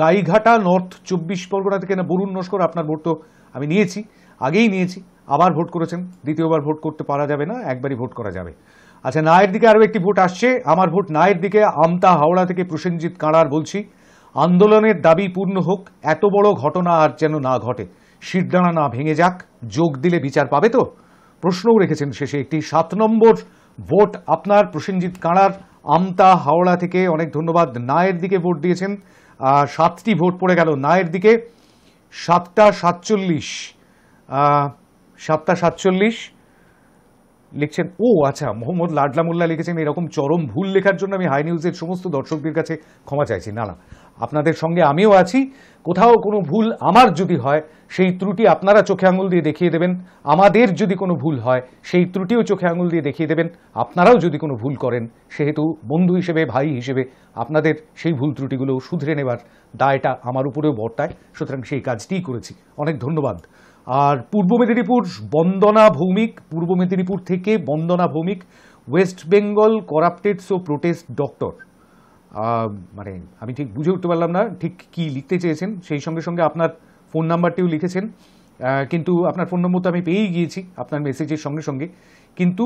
গাইঘাটা নর্থ 24 পরগনা থেকে না বরুণ নস্কর, আপনার ভোট তো আমি নিয়েছি, আগেই নিয়েছি, আবার ভোট করেছেন, দ্বিতীয়বার ভোট করতে পারা যাবে না, একবারই ভোট করা যাবে। আচ্ছা, নায়ের দিকে আরও একটি ভোট আসছে, আমার ভোট নায়ের দিকে। আমতা হাওড়া থেকে প্রসেনজিৎ কাঁড়ার বলছি, আন্দোলনের দাবি পূর্ণ হোক, এত বড় ঘটনা আর যেন না ঘটে, শিরদাঁড়া না ভেঙে যাক, যোগ দিলে বিচার পাবে তো, প্রশ্নও রেখেছেন শেষে একটি। 7 নম্বর ভোট আপনার, প্রসেনজিৎ কাঁড়ার, আমতা হাওড়া থেকে, অনেক ধন্যবাদ। নায়ের দিকে ভোট দিয়েছেন, 7টি ভোট পড়ে গেল নায়ের দিকে। 7:47 7:47 লিখছেন, ও আচ্ছা, মোহাম্মদ লাডলা মোল্লা লিখেছেন, এরকম চরম ভুল লেখার জন্য আমি হাই নিউজের সমস্ত দর্শকদের কাছে ক্ষমা চাইছি। না না, আপনাদের সঙ্গে আমিও আছি, কোথাও কোনো ভুল আমার যদি হয় সেই ত্রুটি আপনারা চোখে আঙুল দিয়ে দেখিয়ে দেবেন, আমাদের যদি কোনো ভুল হয় সেই ত্রুটিও চোখে আঙুল দিয়ে দেখিয়ে দেবেন, আপনারাও যদি কোনো ভুল করেন সেহেতু বন্ধু হিসেবে, ভাই হিসেবে আপনাদের সেই ভুল ত্রুটিগুলো শুধরে নেবার দায়টা আমার উপরেও বর্তায়, সুতরাং সেই কাজটিই করেছি। অনেক ধন্যবাদ। আর পূর্ব মেদিনীপুর বন্দনা ভৌমিক, পূর্ব মেদিনীপুর থেকে বন্দনা ভৌমিক, ওয়েস্ট বেঙ্গল করাপ্টেডস ও প্রোটেস্ট ডক্টর, মানে আমি ঠিক বুঝে উঠতে পারলাম না ঠিক কি লিখতে চেয়েছেন, সেই সঙ্গে সঙ্গে আপনার ফোন নাম্বারটিও লিখেছেন, কিন্তু আপনার ফোন নম্বর তো আমি পেয়েই গিয়েছি আপনার মেসেজের সঙ্গে সঙ্গে, কিন্তু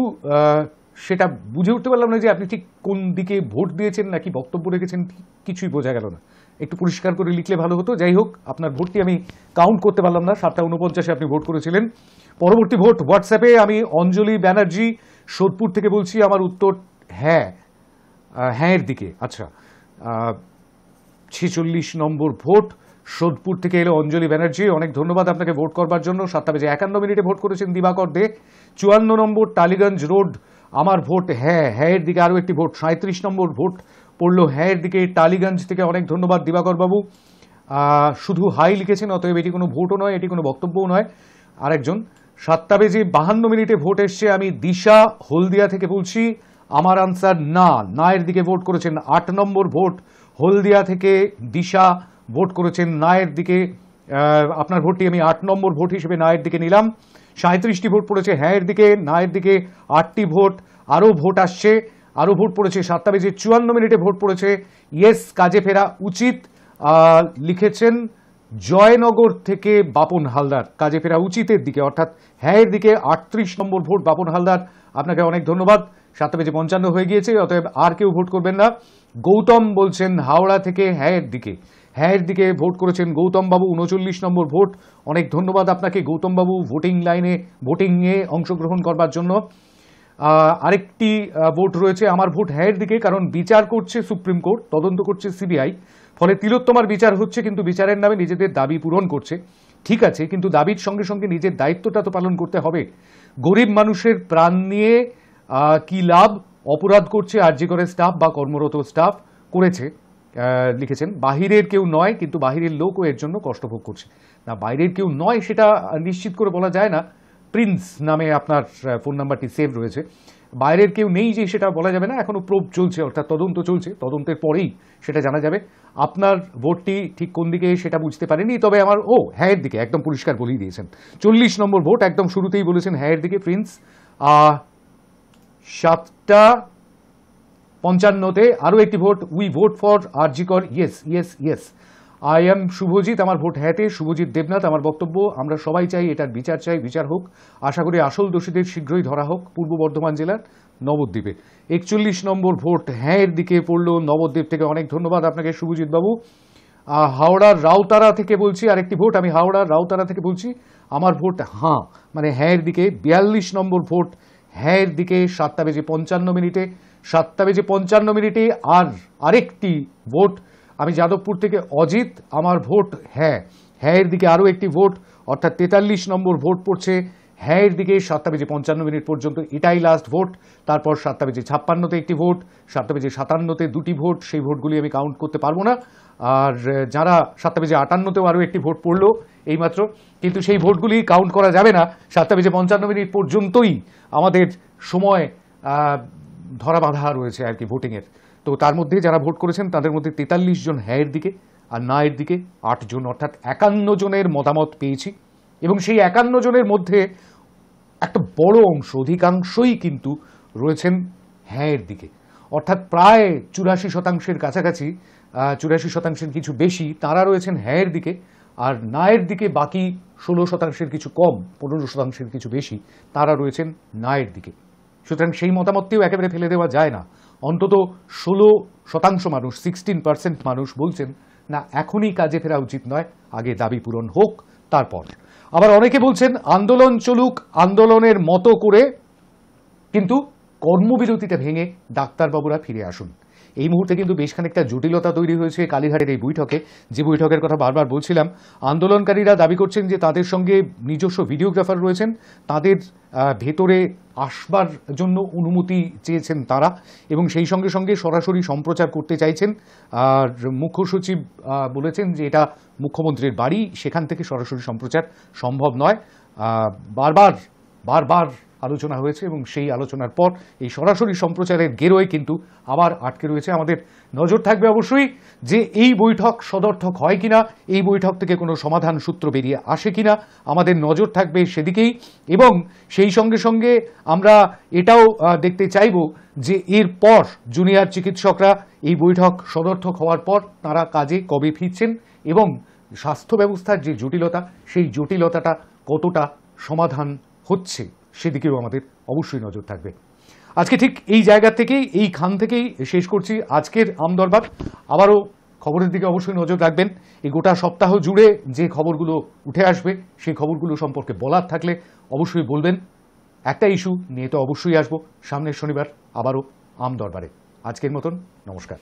সেটা বুঝে উঠতে পারলাম না যে আপনি ঠিক কোন দিকে ভোট দিয়েছেন নাকি বক্তব্য রেখেছেন, কিছুই বোঝা গেল না, একটু পরিষ্কার করে লিখলে ভালো হতো। যাই হোক, আপনার ভোটটি আমি কাউন্ট করতে পারলাম না, 7:49 আপনি ভোট করেছিলেন। পরবর্তী ভোট হোয়াটসঅ্যাপে, আমি অঞ্জলি ব্যানার্জি সোদপুর থেকে বলছি, আমার উত্তর হ্যাঁ, হ্যাঁয়ের দিকে। আচ্ছা, 46 নম্বর ভোট সোদপুর থেকে এলো অঞ্জলি ব্যানার্জি, অনেক ধন্যবাদ আপনাকে ভোট করবার জন্য। 7:51 ভোট করেছেন দিবাকর দে। 54 নম্বর টালিগঞ্জ রোড, আমার ভোট হ্যাঁ, হ্যাঁয়ের দিকে আরও একটি ভোট। 37 নম্বর ভোট পড়লো হ্যাঁয়ের দিকে টালিগঞ্জ থেকে, অনেক ধন্যবাদ দিবাকর বাবু। শুধু হাই লিখেছেন, অতএব এটি কোনো ভোটও নয়, এটি কোনো বক্তব্যও নয়। আরেকজন 7:52 ভোট এসছে, আমি দিশা হলদিয়া থেকে বলছি, আমার আনসার না, নায়ের দিকে ভোট করেছেন। 8 নম্বর ভোট হলদিয়া থেকে দিশা ভোট করেছেন নায়ের দিকে, আপনার ভোটটি আমি 8 নম্বর ভোট হিসেবে নায়ের দিকে নিলাম। 37টি ভোট পড়েছে হ্যাঁয়ের দিকে, নায়ের দিকে 8টি ভোট, আরও ভোট আসছে, আরও ভোট পড়েছে। 7:54 ভোট পড়েছে ইয়েস, কাজে ফেরা উচিত, লিখেছেন জয়নগর থেকে বাপন হালদার, কাজে ফেরা উচিতের দিকে, অর্থাৎ হ্যাঁয়ের দিকে। 38 নম্বর ভোট বাপন হালদার, আপনাকে অনেক ধন্যবাদ। 7:55 হয়ে গিয়েছে, অতএব আর কেউ ভোট করবেন না। গৌতম বলছেন হাওড়া থেকে হ্যাঁয়ের দিকে, হ্যাঁয়ের দিকে ভোট করেছেন গৌতম বাবু, 39 নম্বর ভোট, অনেক ধন্যবাদ আপনাকে গৌতম বাবু ভোটিং লাইনে, ভোটিংয়ে অংশগ্রহণ করবার জন্য। আরেকটি ভোট রয়েছে, আমার ভোট হ্যাঁয়ের দিকে, কারণ বিচার করছে সুপ্রিম কোর্ট, তদন্ত করছে সিবিআই, ফলে তিলোত্তমার বিচার হচ্ছে, কিন্তু বিচারের নামে নিজেদের দাবি পূরণ করছে। ঠিক আছে, কিন্তু দাবির সঙ্গে সঙ্গে নিজের দায়িত্বটা তো পালন করতে হবে। গরিব মানুষের প্রাণ নিয়ে কি লাভ, অপরাধ করছে আরজি করে স্টাফ বা কর্মরত স্টাফ করেছে, লিখেছেন বাহিরের কেউ নয়, কিন্তু বাহিরের লোকও এর জন্য কষ্ট ভোগ করছে। না, বাইরের কেউ নয় সেটা নিশ্চিত করে বলা যায় না, প্রিন্স নামে আপনার ফোন নাম্বারটি সেভ রয়েছে, বাইরের কেউ নেই যে সেটা বলা যাবে না, এখনও প্রোব চলছে, অর্থাৎ তদন্ত চলছে, তদন্তের পরেই সেটা জানা যাবে। আপনার ভোটটি ঠিক কোন দিকে সেটা বুঝতে পারেনি, তবে আমার হ্যাঁয়ের দিকে একদম পরিষ্কার বলেই দিয়েছেন। 40 নম্বর ভোট, একদম শুরুতেই বলেছেন হ্যাঁয়ের দিকে প্রিন্স। 7:55 আরও একটি vote, we vote for RG Kar, yes yes yes. I am Shubhajit, আমার ভোট হ্যাঁতে, শুভজিৎ দেবনাথ, আমার বক্তব্য আমরা সবাই চাই এটার বিচার চাই, বিচার হোক, আশা করি আসল দোষীদের শীঘ্রই ধরা হোক। পূর্ব বর্ধমান জেলার নবদ্বীপে 41 নম্বর ভোট হ্যাঁয়ের দিকে পড়লো নবদ্বীপ থেকে, অনেক ধন্যবাদ আপনাকে শুভজিৎ বাবু। হাওড়ার রাউতারা থেকে বলছি, আরেকটি ভোট, আমি হাওড়ার রাউতারা থেকে বলছি, আমার ভোট হাঁ, মানে হ্যাঁয়ের দিকে। 42 নম্বর ভোট হ্যাঁয়ের দিকে 7:55 7:55 আর আরেকটি ভোট, আমি যাদবপুর থেকে অজিত, আমার ভোট হ্যাঁ, হ্যাঁয়ের দিকে আরও একটি ভোট, অর্থাৎ 43 নম্বর ভোট পড়ছে হ্যাঁয়ের দিকে 7:55 পর্যন্ত, এটাই লাস্ট ভোট। তারপর 7:56 একটি ভোট, 7:57 দুটি ভোট, সেই ভোটগুলি আমি কাউন্ট করতে পারবো না। আর যারা 7:58 আরও একটি ভোট পড়লো এইমাত্র, কিন্তু সেই ভোটগুলি কাউন্ট করা যাবে না, 7:55 পর্যন্তই আমাদের সময় ধরা বাঁধা রয়েছে আর কি ভোটিংয়ের। তো তার মধ্যে যারা ভোট করেছেন তাদের মধ্যে 43 জন হ্যাঁয়ের দিকে আর নায়ের দিকে 8 জন, অর্থাৎ 51 জনের মতামত পেয়েছি। এবং সেই 51 জনের মধ্যে একটা বড় অংশ, অধিকাংশই কিন্তু রয়েছেন হ্যাঁয়ের দিকে, অর্থাৎ প্রায় 84% কাছাকাছি, 84% কিছু বেশি তারা রয়েছেন হ্যাঁয়ের দিকে, আর নায়ের দিকে বাকি 16% কিছু কম, 15% কিছু বেশি তারা রয়েছেন নায়ের দিকে। সুতরাং সেই মতামতটিও একেবারে ফেলে দেওয়া যায় না। অন্তত 16% মানুষ, 16% মানুষ বলছেন না, এখনই কাজে ফেরা উচিত নয়, আগে দাবি পূরণ হোক তারপর। আবার অনেকে বলছেন আন্দোলন চলুক আন্দোলনের মতো করে, কিন্তু কর্মবিরতিটা ভেঙে ডাক্তারবাবুরা ফিরে আসুন। এই মুহূর্তে কিন্তু বেশ খানিকটা জটিলতা তৈরি হয়েছে কালীঘাটের এই বৈঠকে, যে বৈঠকের কথা বারবার বলছিলাম। আন্দোলনকারীরা দাবি করছেন যে তাদের সঙ্গে নিজস্ব ভিডিওগ্রাফার রয়েছেন, তাদের ভেতরে আসবার জন্য অনুমতি চেয়েছেন তারা, এবং সেই সঙ্গে সঙ্গে সরাসরি সম্প্রচার করতে চাইছেন। আর মুখ্য সচিব বলেছেন যে এটা মুখ্যমন্ত্রীর বাড়ি, সেখান থেকে সরাসরি সম্প্রচার সম্ভব নয়। বারবার আলোচনা হয়েছে এবং সেই আলোচনার পর এই সরাসরি সম্প্রচারের গেরোয় কিন্তু আবার আটকে রয়েছে। আমাদের নজর থাকবে অবশ্যই যে এই বৈঠক সদর্থক হয় কিনা, এই বৈঠক থেকে কোনো সমাধান সূত্র বেরিয়ে আসে কিনা, আমাদের নজর থাকবে সেদিকেই। এবং সেই সঙ্গে সঙ্গে আমরা এটাও দেখতে চাইব যে এরপর জুনিয়র চিকিৎসকরা এই বৈঠক সদর্থক হওয়ার পর তারা কাজে কবে ফিরছেন, এবং স্বাস্থ্য ব্যবস্থার যে জটিলতা, সেই জটিলতাটা কতটা সমাধান হচ্ছে সেদিকেও আমাদের অবশ্যই নজর থাকবে। আজকে ঠিক এই জায়গা থেকেই, এই খান থেকেই শেষ করছি আজকের আমদরবার। আবারও খবরের দিকে অবশ্যই নজর রাখবেন। এই গোটা সপ্তাহ জুড়ে যে খবরগুলো উঠে আসবে সেই খবরগুলো সম্পর্কে বলার থাকলে অবশ্যই বলবেন। একটা ইস্যু নিয়ে তো অবশ্যই আসবো সামনের শনিবার আবারও আমদরবারে। আজকের মতন নমস্কার।